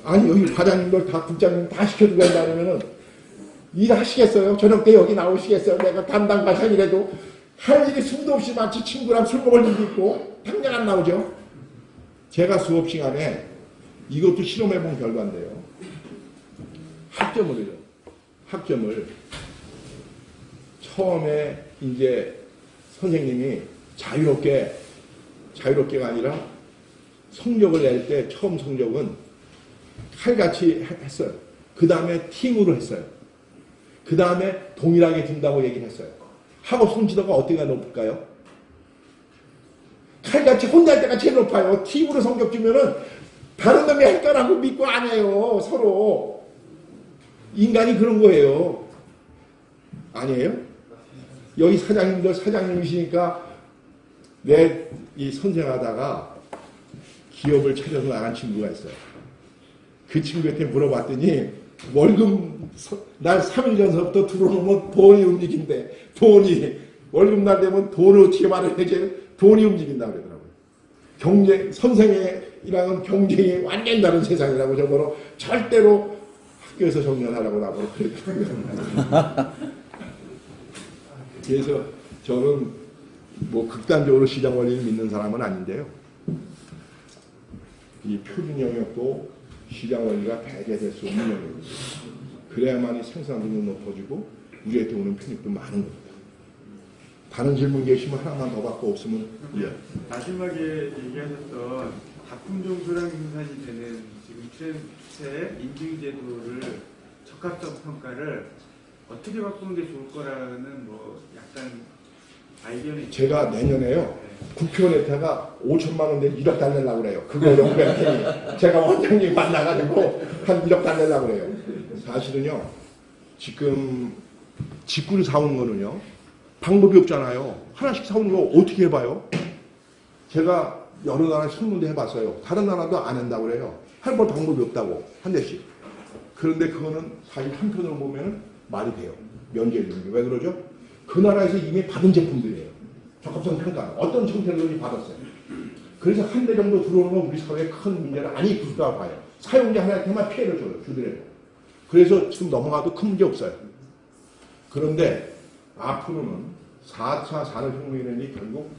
아니 여기 과장님들 다 국장님 다 시켜주고 한다 그러면은 일하시겠어요? 저녁 때 여기 나오시겠어요? 내가 담당 과장이라도 할 일이 숨도 없이 마치 친구랑 술 먹을 일도 있고 당장 안 나오죠. 제가 수업 시간에 이것도 실험해 본 결과인데요. 학점을 처음에 이제 선생님이 자유롭게가 아니라 성적을 낼 때 처음 성적은 칼같이 했어요. 그 다음에 팀으로 했어요. 그 다음에 동일하게 준다고 얘기를 했어요. 하고 손지도가 어디가 높을까요? 칼같이 혼자 할 때가 제일 높아요. 팀으로 성적 주면은 다른 놈이 할 거라고 믿고 안 해요. 서로. 인간이 그런 거예요. 아니에요? 여기 사장님이시니까 이 선생하다가 기업을 찾아서 나간 친구가 있어요. 그 친구한테 물어봤더니 월급 날 3일 전서부터 들어오면 돈이 움직인대. 돈이 월급날 되면 돈을 어떻게 말해야지 돈이 움직인다 그러더라고요. 선생이랑은 경쟁이 완전 다른 세상이라고 저거로 절대로 학교에서 정년하라고 나보고 그랬더라고요. 그래서 저는 뭐 극단적으로 시장 원리를 믿는 사람은 아닌데요. 이 표준 영역도 시장 원리가 배제될 수 없는 영역입니다. 그래야만이 생산성이 높아지고 우리한테 오는 편익도 많은 겁니다. 다른 질문 계시면 하나만 더 받고 없으면 예. 마지막에 얘기하셨던 다품종소량 생산이 되는 지금 트렌체 인증제도를 적합성 평가를 어떻게 바꾸는 게 좋을 거라는 뭐 약간 아이디어는 제가 내년에요. 국회의원에다가 5천만 원 내 1억 달래려고 그래요. 그거 연구할 테니 제가 원장님 만나가지고 한 1억 달래려고 그래요. 사실은요. 지금 직구를 사오는 거는요. 방법이 없잖아요. 하나씩 사오는 거 어떻게 해봐요? 제가 여러 나라에 설문도 해봤어요. 다른 나라도 안 한다고 그래요. 할 방법이 없다고. 한 대씩. 그런데 그거는 사실 한편으로 보면 말이 돼요. 면제해 주는 게. 왜 그러죠? 그 나라에서 이미 받은 제품들이에요. 적합성 평가. 어떤 형태로든지 받았어요. 그래서 한 대 정도 들어오는 건 우리 사회에 큰 문제는 아니다고 봐요. 사용자 하나한테만 피해를 주더라도. 그래서 지금 넘어가도 큰 문제 없어요. 그런데 앞으로는 4차 산업혁명이라는 결국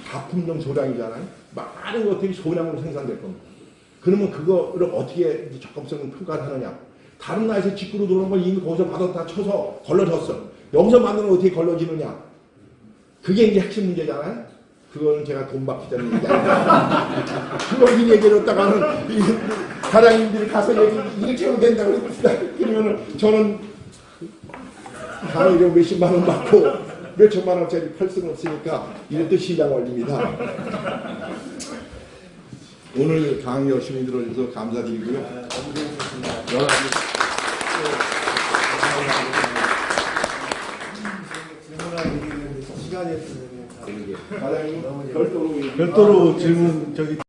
다품종 소량이잖아요. 많은 것들이 소량으로 생산될 겁니다. 그러면 그거를 어떻게 적합성 평가를 하느냐. 다른 나라에서 직구로 들어오는 걸 이미 거기서 받았다 쳐서 걸러졌어. 여기서 만드는 건 어떻게 걸러지느냐. 그게 이제 핵심 문제잖아요. 그거는 제가 돈 받기 때문에 얘기 안 해요. 그걸 이 얘기를 했다가는 사장님들이 가서 이렇게 하면 된다고 그랬습니다. 그러면은 저는 바로 이런 몇십만 원 받고 몇 천만 원짜리 팔 수는 없으니까 이것도 시장 원리입니다. 오늘 강의 열심히 들어주셔서 감사드리고요. 여러 가지 질문할 얘기는 시간이 없으면 과장님 별도로 별도로 질문 저기